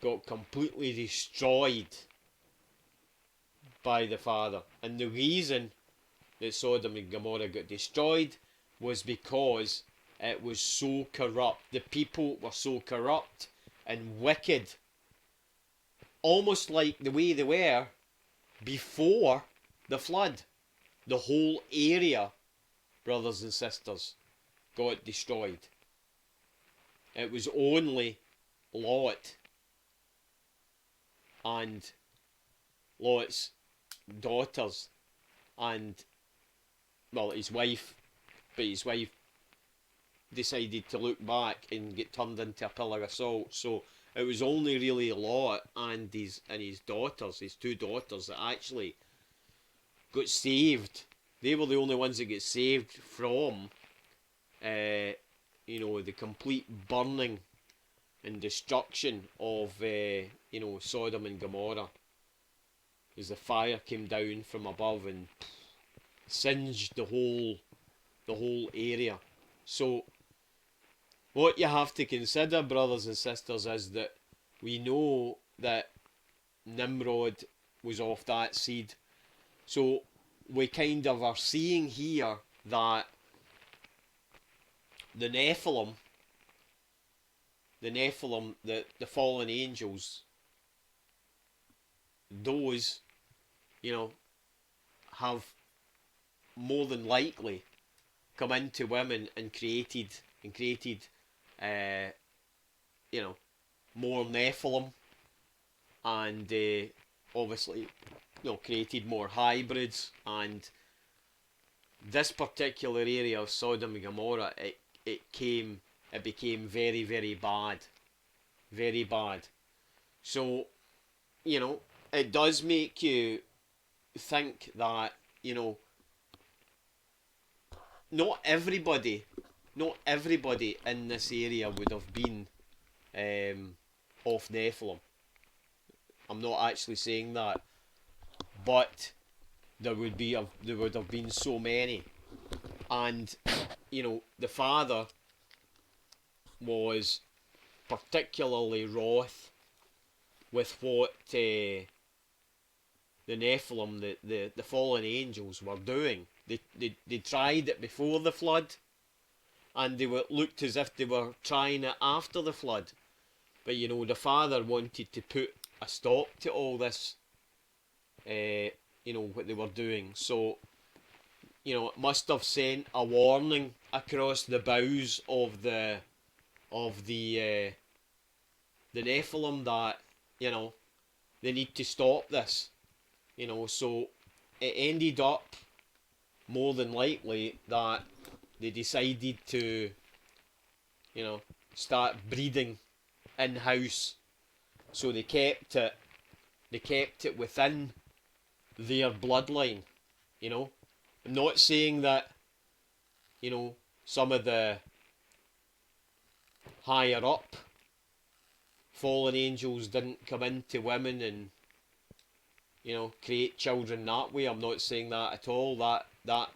S1: got completely destroyed by the Father, and the reason that Sodom and Gomorrah got destroyed was because it was so corrupt. The people were so corrupt and wicked, almost like the way they were before the flood. The whole area, brothers and sisters, got destroyed. It was only Lot and Lot's daughters and, well, his wife, but his wife decided to look back and get turned into a pillar of salt. So it was only really Lot and his daughters, his two daughters, that actually got saved. They were the only ones that get saved from the complete burning and destruction of Sodom and Gomorrah, as the fire came down from above and singed the whole area. So what you have to consider, brothers and sisters, is that we know that Nimrod was off that seed. So we kind of are seeing here that the Nephilim, the fallen angels, those, have more than likely come into women and created more Nephilim, and obviously created more hybrids. And this particular area of Sodom and Gomorrah, it became very, very bad, very bad. So, it does make you think that, not everybody, not everybody in this area would have been of Nephilim. I'm not actually saying that, but there would have been so many, and the father was particularly wroth with what the Nephilim, the fallen angels, were doing. They tried it before the flood, and looked as if they were trying it after the flood. But the father wanted to put a stop to all this, what they were doing. So, it must have sent a warning across the bows of the Nephilim that they need to stop this. So it ended up more than likely that they decided to start breeding in house. So they kept it within their bloodline. I'm not saying that some of the higher up fallen angels didn't come into women and create children that way. I'm not saying that at all. That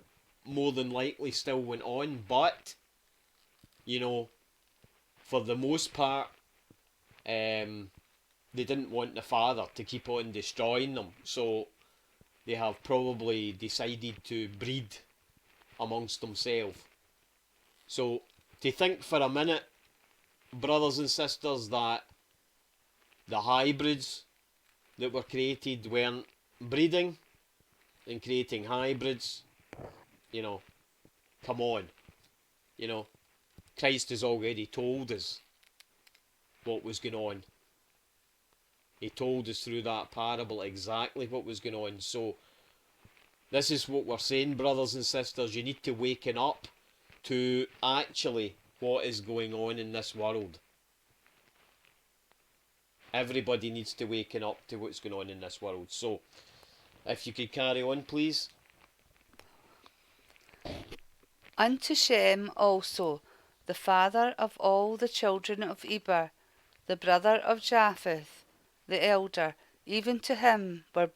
S1: more than likely still went on, but for the most part, they didn't want the father to keep on destroying them, so they have probably decided to breed amongst themselves. So to think for a minute, brothers and sisters, that the hybrids that were created weren't breeding and creating hybrids, come on. Christ has already told us what was going on. He told us through that parable exactly what was going on. So this is what we're saying, brothers and sisters. You need to waken up to actually what is going on in this world. Everybody needs to waken up to what's going on in this world. So if you could carry on, please.
S2: Unto Shem also, the father of all the children of Eber, the brother of Japheth, the elder, even to him were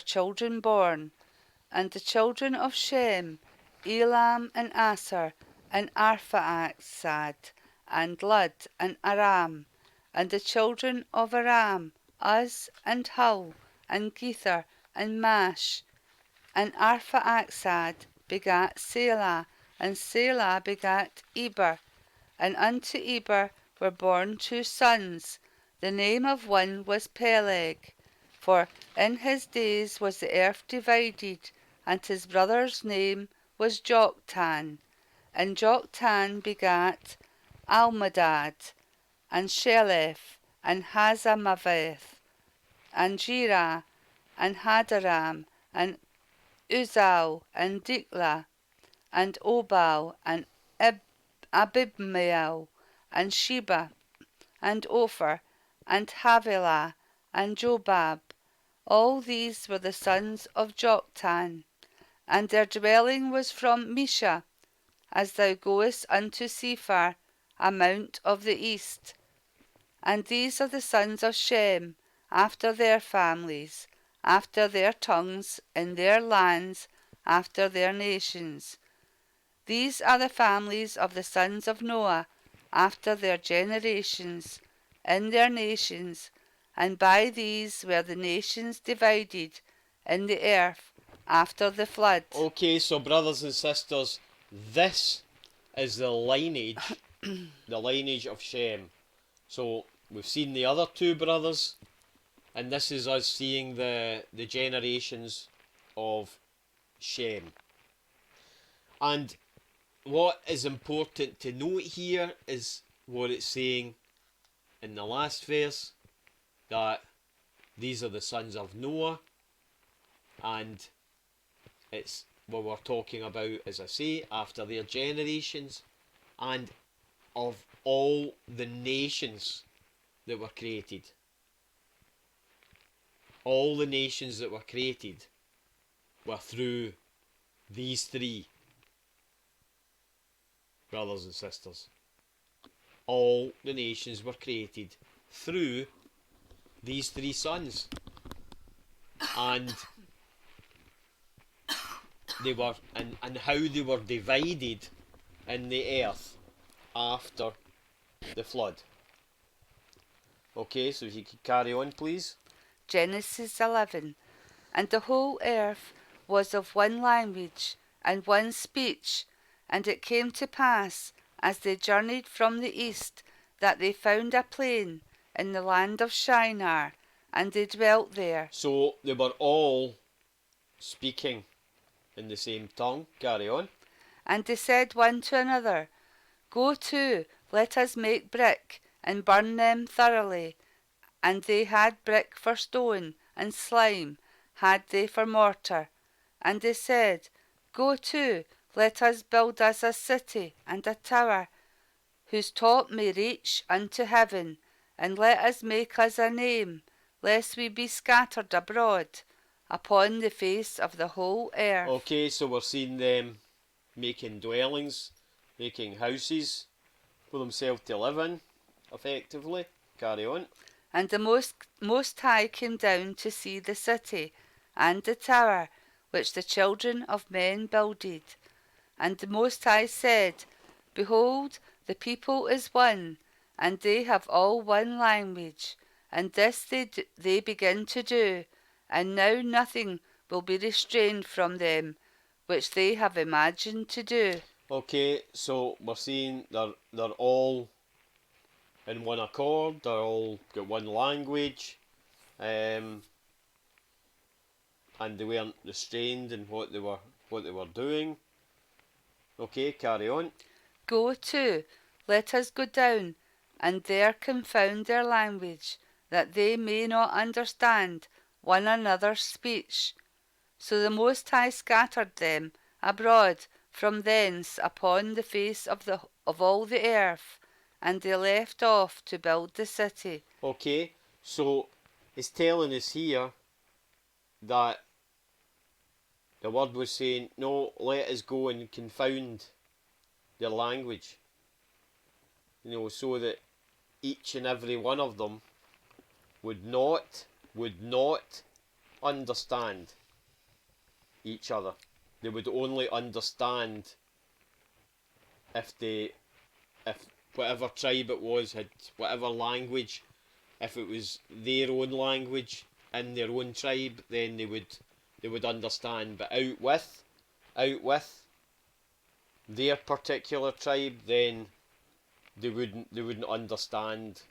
S2: children born. And the children of Shem, Elam and Asser, and Arphaxad, and Lud and Aram. And the children of Aram, Uz and Hul, and Gether, and Mash. And Arphaxad begat Selah, and Selah begat Eber. And unto Eber were born 2 sons. The name of one was Peleg, for in his days was the earth divided, and his brother's name was Joktan. And Joktan begat Almadad, and Sheleph, and Hazamaveth, and Jerah, and Hadaram, and Uzal, and Diklah, and Obal, and Abibmael, and Sheba, and Ophir, and Havilah, and Jobab. All these were the sons of Joktan, and their dwelling was from Mesha, as thou goest unto Sephar, a mount of the east. And these are the sons of Shem, after their families, after their tongues, in their lands, after their nations. These are the families of the sons of Noah, after their generations, in their nations, and by these were the nations divided in the earth after the flood.
S1: Okay, so brothers and sisters, this is the lineage, the lineage of Shem. So we've seen the other 2 brothers, and this is us seeing the generations of Shem. And what is important to note here is what it's saying in the last verse, that these are the sons of Noah, and it's what we're talking about, as I say, after their generations, and of all the nations that were created. All the nations that were created were through these three brothers and sisters. All the nations were created through these three sons. And they were and how they were divided in the earth after the flood. Okay, so if you could carry on, please.
S2: Genesis 11. And the whole earth was of one language and one speech. And it came to pass, as they journeyed from the east, that they found a plain in the land of Shinar, and they dwelt there.
S1: So they were all speaking in the same tongue. Carry on.
S2: And they said one to another, Go to, let us make brick, and burn them thoroughly. And they had brick for stone, and slime had they for mortar. And they said, Go to, let us build us a city and a tower, whose top may reach unto heaven, and let us make us a name, lest we be scattered abroad upon the face of the whole earth.
S1: Okay, so we're seeing them making dwellings, making houses for themselves to live in, effectively. Carry on.
S2: And the Most High came down to see the city and the tower which the children of men builded. And the Most High said, Behold, the people is one, and they have all one language, and this they begin to do, and now nothing will be restrained from them, which they have imagined to do.
S1: Okay, so we're seeing they're all in one accord. They're all got one language, and they weren't restrained in what they were doing. Okay, carry on.
S2: Go to, let us go down, and there confound their language, that they may not understand one another's speech. So the Most High scattered them abroad from thence upon the face of all the earth, and they left off to build the city.
S1: Okay, so it's telling us here that the word was saying, no, let us go and confound their language. So that each and every one of them would not understand each other. They would only understand if whatever tribe it was had whatever language. If it was their own language in their own tribe, then they would understand. But out with their particular tribe, then they wouldn't understand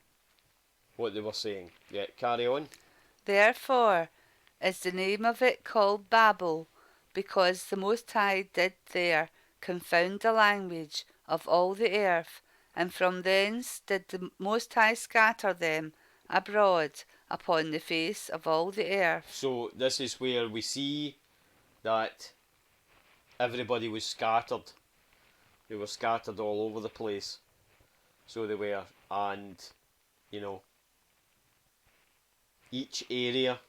S1: what they were saying. Yeah, carry on.
S2: Therefore is the name of it called Babel, because the Most High did there confound the language of all the earth, and from thence did the Most High scatter them abroad upon the face of all the earth.
S1: So this is where we see that everybody was scattered. They were scattered all over the place. So they were, and each area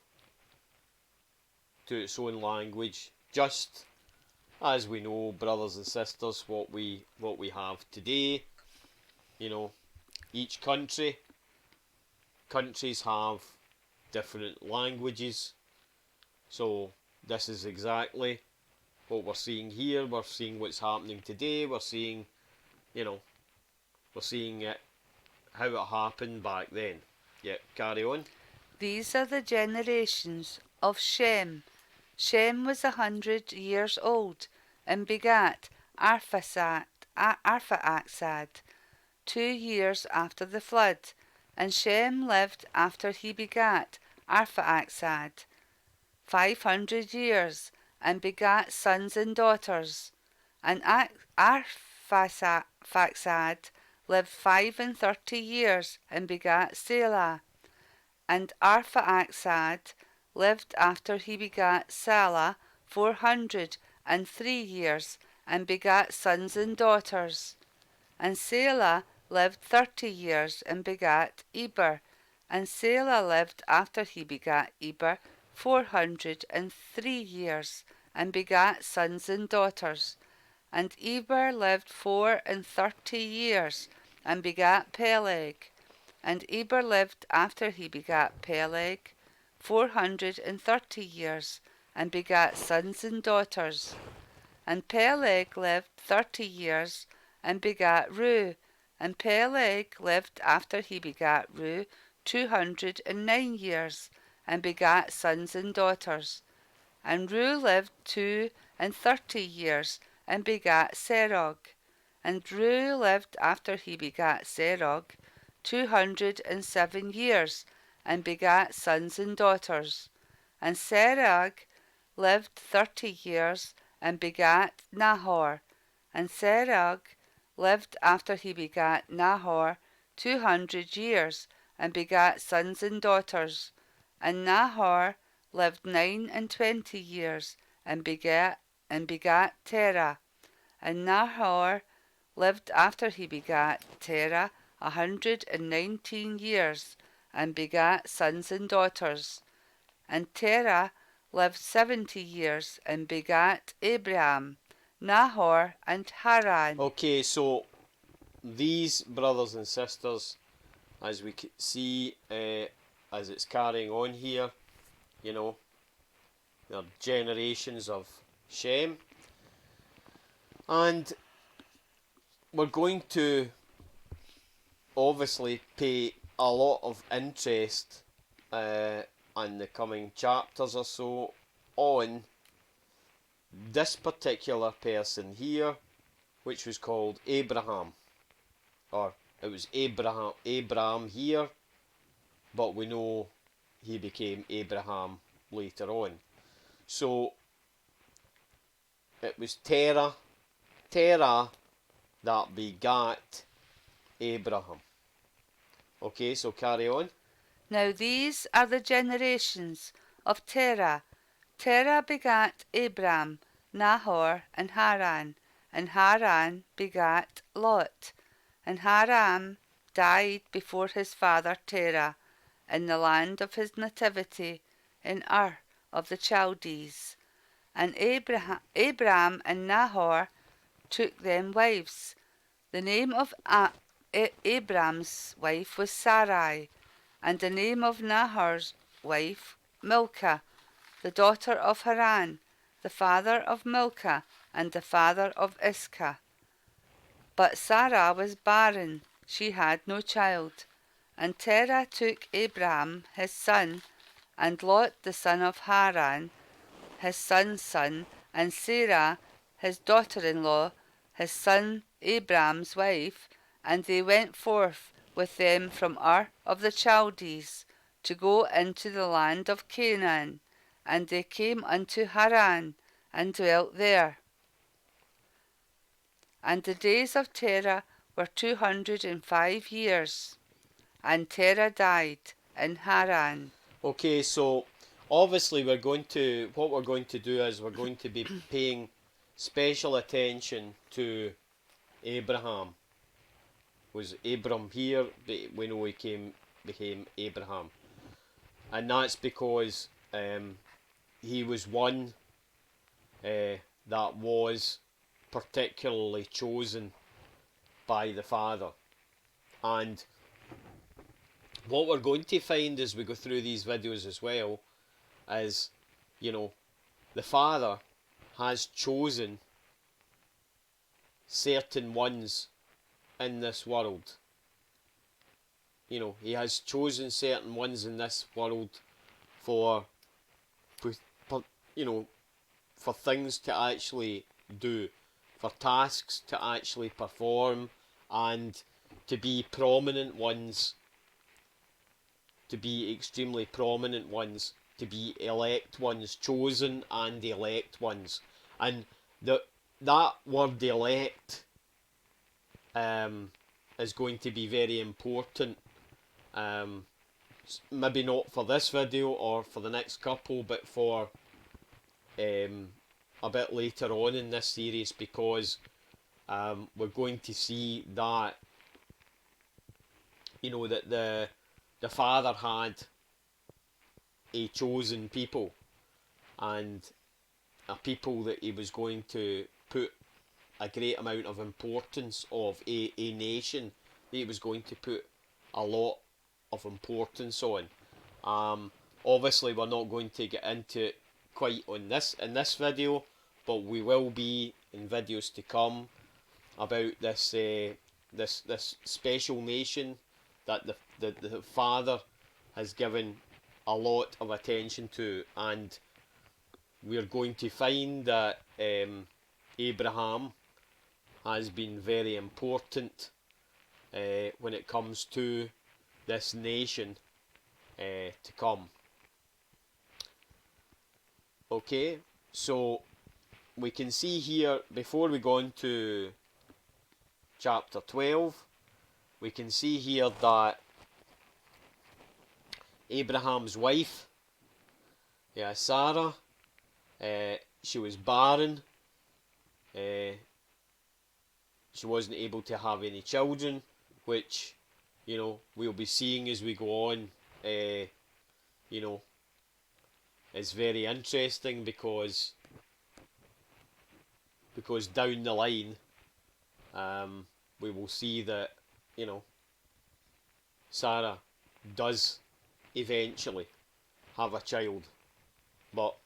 S1: to its own language, just as we know, brothers and sisters, what we have today. Each countries have different languages. So this is exactly what we're seeing here. We're seeing what's happening today. We're seeing it, how it happened back then. Yeah, carry on.
S2: These are the generations of Shem. Shem was 100 years old, and begat Arphaxad 2 years after the flood. And Shem lived after he begat Arphaxad 500 years, and begat sons and daughters. And Arphaxad lived 35 years, and begat Selah. And Arphaxad lived after he begat Salah 403 years, and begat sons and daughters. And Selah lived 30 years, and begat Eber. And Selah lived after he begat Eber 403 years, and begat sons and daughters. And Eber lived 34 years, and begat Peleg. And Eber lived after he begat Peleg 430 years, and begat sons and daughters. And Peleg lived 30 years, and begat Reu. And Peleg lived after he begat Reu 209 years, and begat sons and daughters. And Reu lived 32 years, and begat Serog. And Reu lived after he begat Serog 207 years, and begat sons and daughters. And Serog lived 30 years, and begat Nahor. And Serog lived after he begat Nahor 200 years, and begat sons and daughters. And Nahor lived 29 years, and begat Terah. And Nahor lived after he begat Terah 119 years, and begat sons and daughters. And Terah lived 70 years, and begat Abraham, Nahor, and Haran.
S1: Okay, so these brothers and sisters, as we can see, as it's carrying on here, you know, they're generations of Shem. And we're going to obviously pay a lot of interest in the coming chapters or so on this particular person here, which was called Abraham, or it was Abraham here, but we know he became Abraham later on. So it was Terah that begat Abraham. Okay, so carry on.
S2: Now these are the generations of Terah. Terah begat Abram, Nahor, and Haran. And Haran begat Lot. And Haran died before his father Terah, in the land of his nativity, in Ur of the Chaldees. And Abram and Nahor took them wives. The name of Abram's wife was Sarai, and the name of Nahor's wife Milcah, the daughter of Haran, the father of Milcah, and the father of Iscah. But Sarah was barren, she had no child. And Terah took Abram his son, and Lot the son of Haran, his son's son, and Sarah his daughter-in-law, his son Abram's wife, and they went forth with them from Ur of the Chaldees to go into the land of Canaan. And they came unto Haran, and dwelt there. And the days of Terah were 205 years, and Terah died in Haran.
S1: Okay, so obviously what we're going to do is we're going to be paying special attention to Abraham. Was Abram here? We know he became Abraham, and that's because he was one that was particularly chosen by the Father. And what we're going to find as we go through these videos as well is, you know, the Father has chosen certain ones in this world. You know, he has chosen certain ones in this world for you know, for things to actually do, for tasks to actually perform, and to be prominent ones, to be extremely prominent ones, to be elect ones, chosen and elect ones. And that word elect is going to be very important. Maybe not for this video or for the next couple, but for a bit later on in this series, because we're going to see that, you know, that the Father had a chosen people, and a people that he was going to put a great amount of importance of, a nation that he was going to put a lot of importance on. Obviously we're not going to get into it quite on this in this video, but we will be in videos to come about this this special nation that the Father has given a lot of attention to, and we're going to find that Abraham has been very important when it comes to this nation to come. Okay, so we can see here, before we go into chapter 12, we can see here that Abraham's wife, Sarah, she was barren. She wasn't able to have any children, which, we'll be seeing as we go on, is very interesting, because down the line, we will see that, Sarah does eventually have a child, but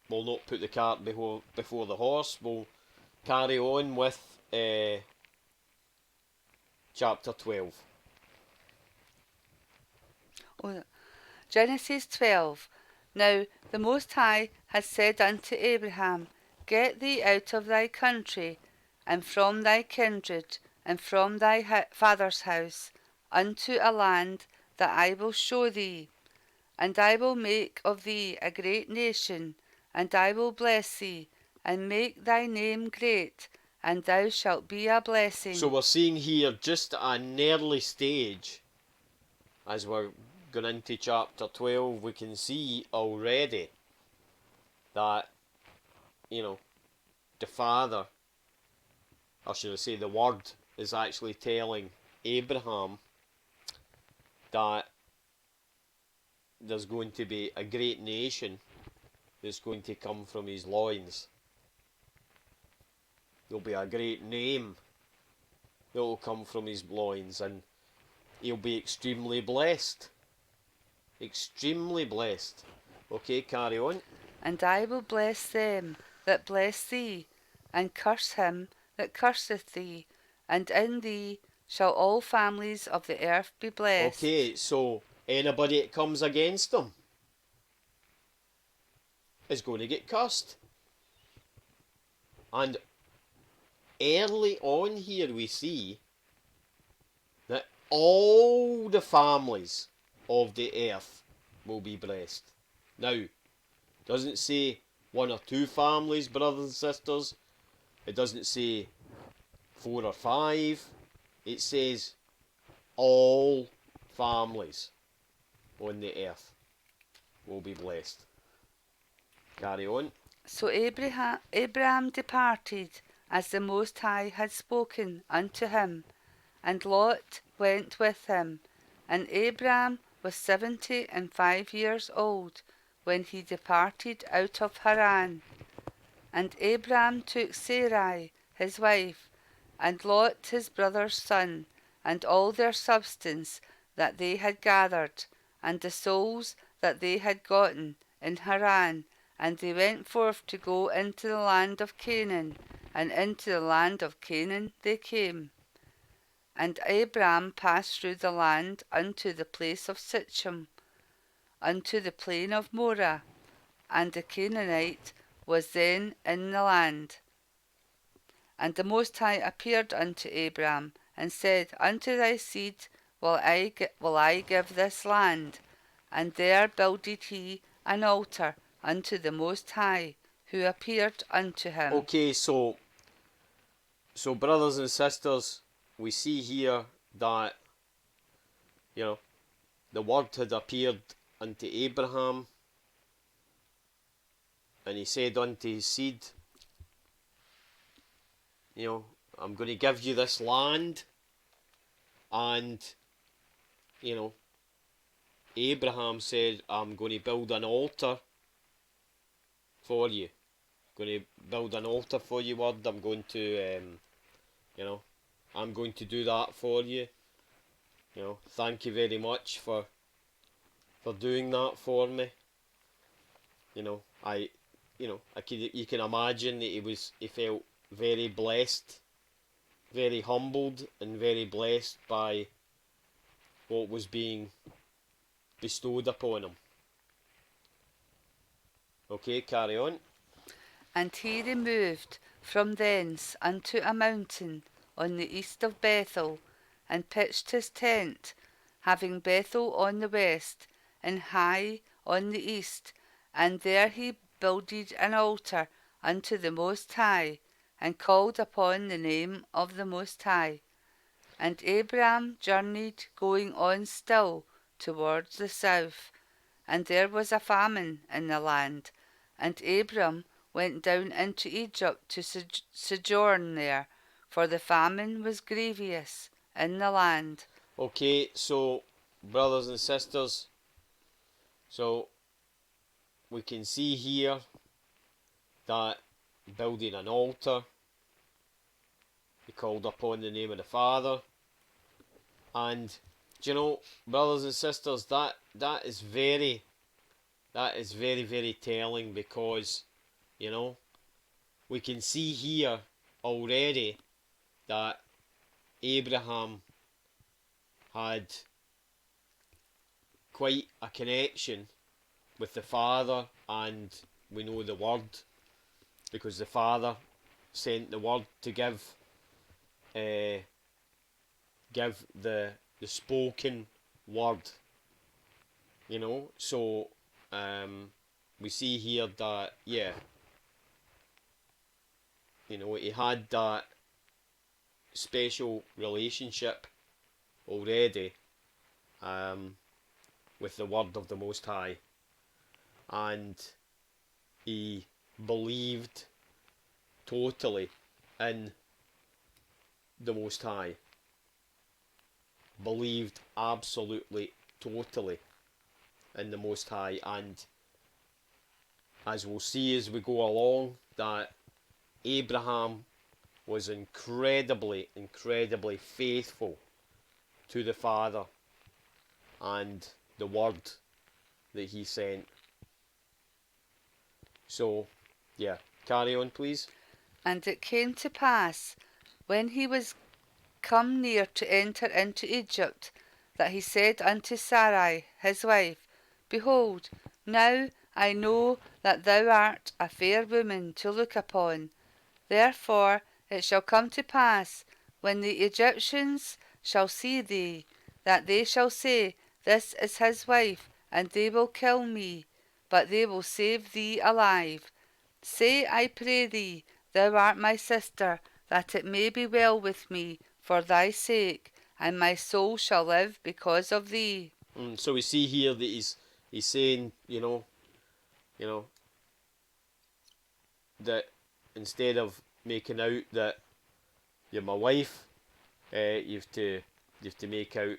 S1: we'll not put the cart before the horse. We'll carry on with chapter 12.
S2: Genesis 12. Now the Most High had said unto Abraham, Get thee out of thy country, and from thy kindred, and from thy father's house, unto a land that I will show thee. And I will make of thee a great nation, and I will bless thee, and make thy name great, and thou shalt be a blessing.
S1: So we're seeing here just an early stage, as we're going into chapter 12, we can see already that, the Father, or should I say the Word, is actually telling Abraham that there's going to be a great nation that's going to come from his loins. There'll be a great name that will come from his loins, and he'll be extremely blessed. Extremely blessed. Okay, carry on.
S2: And I will bless them that bless thee, and curse him that curseth thee, and in thee shall all families of the earth be blessed.
S1: Okay, so anybody that comes against them is going to get cursed. And early on here we see that all the families of the earth will be blessed. Now, it doesn't say one or two families, brothers and sisters. It doesn't say 4 or 5. It says all families on the earth will be blessed. Carry on.
S2: So Abraham departed, as the Most High had spoken unto him, and Lot went with him. And Abraham was 75 years old when he departed out of Haran. And Abraham took Sarai his wife, and Lot his brother's son, and all their substance that they had gathered, and the souls that they had gotten in Haran, and they went forth to go into the land of Canaan, and into the land of Canaan they came. And Abraham passed through the land unto the place of Sichem, unto the plain of Moreh, and the Canaanite was then in the land. And the Most High appeared unto Abraham, and said, Unto thy seed will I give this land. And there builded he an altar unto the Most High, who appeared unto him.
S1: Okay, so brothers and sisters, we see here that, the Word had appeared unto Abraham, and he said unto his seed, I'm going to give you this land, and, Abraham said, I'm going to build an altar for you. Going to build an altar for you, word. I'm going to, I'm going to do that for you. Thank you very much for doing that for me. You can imagine that he felt very blessed, very humbled, and very blessed by what was being bestowed upon him. Okay, carry on.
S2: And he removed from thence unto a mountain on the east of Bethel, and pitched his tent, having Bethel on the west, and Hai on the east, and there he builded an altar unto the Most High, and called upon the name of the Most High. And Abram journeyed, going on still towards the south, and there was a famine in the land, and Abram went down into Egypt to sojourn there, for the famine was grievous in the land.
S1: Okay, so brothers and sisters, so we can see here that building an altar, he called upon the name of the Father, and brothers and sisters, that is very very telling, because we can see here already that Abraham had quite a connection with the Father, and we know the Word, because the Father sent the Word to give the spoken word. So we see here that he had that special relationship already with the Word of the Most High, and he believed totally in the Most High, believed absolutely totally in the Most High, and as we'll see as we go along, that Abraham was incredibly faithful to the Father and the Word that he sent. So, yeah, carry on, please.
S2: And it came to pass, when he was come near to enter into Egypt, that he said unto Sarai his wife, Behold, now I know that thou art a fair woman to look upon. Therefore it shall come to pass, when the Egyptians shall see thee, that they shall say, This is his wife, and they will kill me, but they will save thee alive. Say, I pray thee, thou art my sister, that it may be well with me for thy sake, and my soul shall live because of thee.
S1: So we see here that he's saying, you know, that instead of making out that you're my wife, you've to make out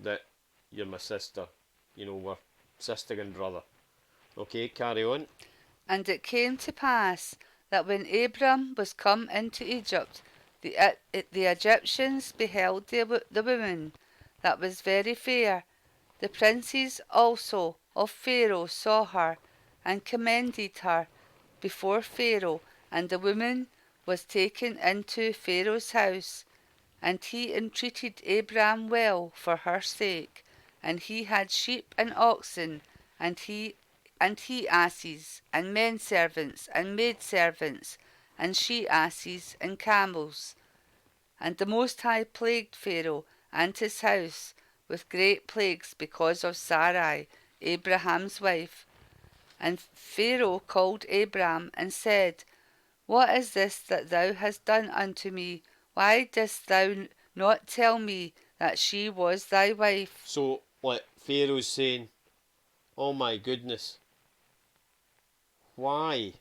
S1: that you're my sister. We're sister and brother. Okay, carry on.
S2: And it came to pass that when Abram was come into Egypt, the Egyptians beheld the woman that was very fair. The princes also of Pharaoh saw her, and commended her before Pharaoh, and the woman was taken into Pharaoh's house. And he entreated Abram well for her sake, and he had sheep and oxen, and he asses, and men servants, and maid servants, and she asses, and camels. And the Most High plagued Pharaoh and his house with great plagues because of Sarai, Abraham's wife. And Pharaoh called Abram and said, What is this that thou hast done unto me? Why didst thou not tell me that she was thy wife?
S1: So, what Pharaoh's saying, oh my goodness, why?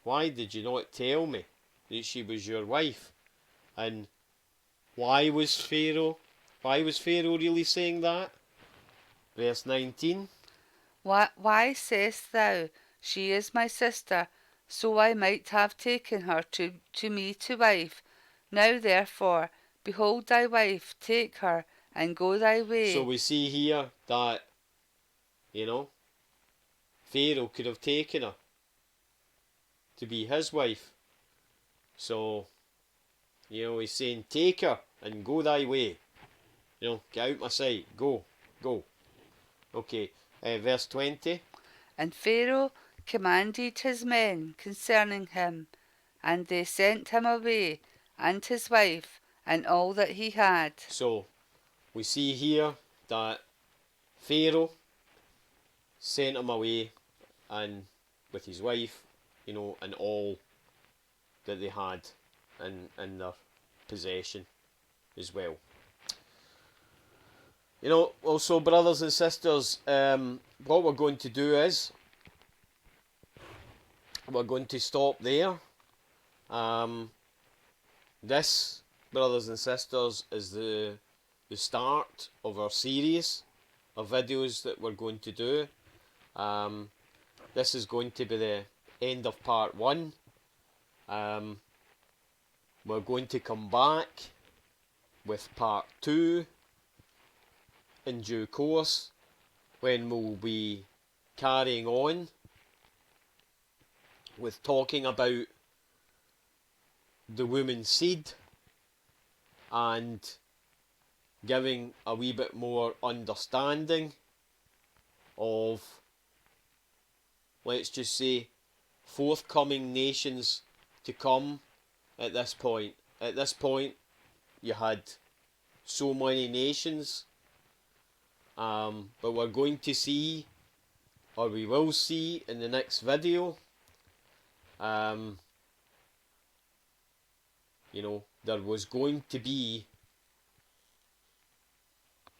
S1: Why did you not tell me that she was your wife? And why was Pharaoh really saying that? Verse 19.
S2: Why sayest thou, She is my sister, so I might have taken her to me to wife? Now therefore, behold thy wife, take her, and go thy way.
S1: So we see here that, Pharaoh could have taken her to be his wife. So, he's saying, take her and go thy way. Get out my sight. Go. Okay, verse 20.
S2: And Pharaoh commanded his men concerning him, and they sent him away, and his wife, and all that he had.
S1: So, we see here that Pharaoh sent him away, and with his wife, and all that they had in their possession as well. Also, brothers and sisters, what we're going to do is we're going to stop there. This, brothers and sisters, is the start of our series of videos that we're going to do. This is going to be the end of part 1. We're going to come back with part 2 in due course, when we'll be carrying on with talking about the woman's seed and giving a wee bit more understanding of, let's just say, forthcoming nations to come at this point. At this point, you had so many nations, but we're going to see, or we will see in the next video, there was going to be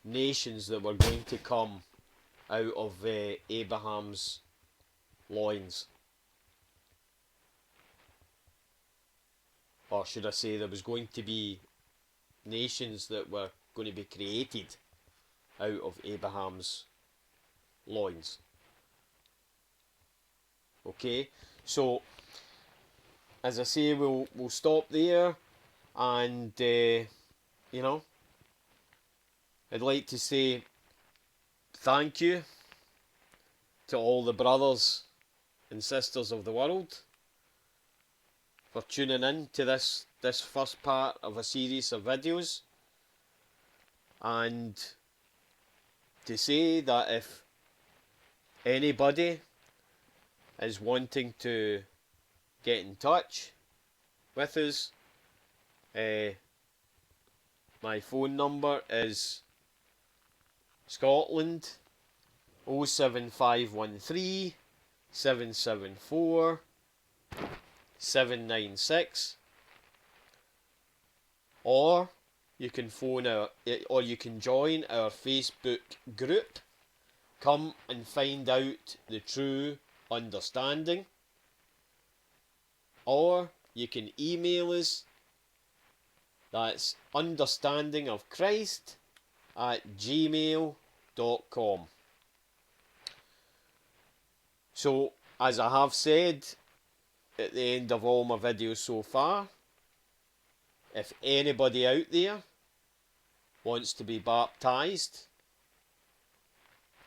S1: nations that were going to come out of Abraham's loins. Or should I say, there was going to be nations that were going to be created out of Abraham's loins. Okay, so as I say, we'll stop there, and I'd like to say thank you to all the brothers and sisters of the world for tuning in to this first part of a series of videos, and to say that if anybody is wanting to get in touch with us, my phone number is Scotland 07513 774 796, or you can join our Facebook group, Come and Find Out the True Understanding, or you can email us. That's understandingofchrist@gmail.com. So, as I have said at the end of all my videos so far, if anybody out there wants to be baptized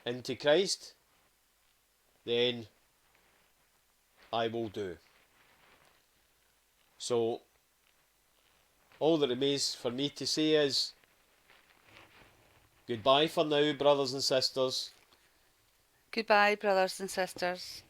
S1: into Christ, then I will do. So, all that remains for me to say is goodbye for now, brothers and sisters.
S2: Goodbye, brothers and sisters.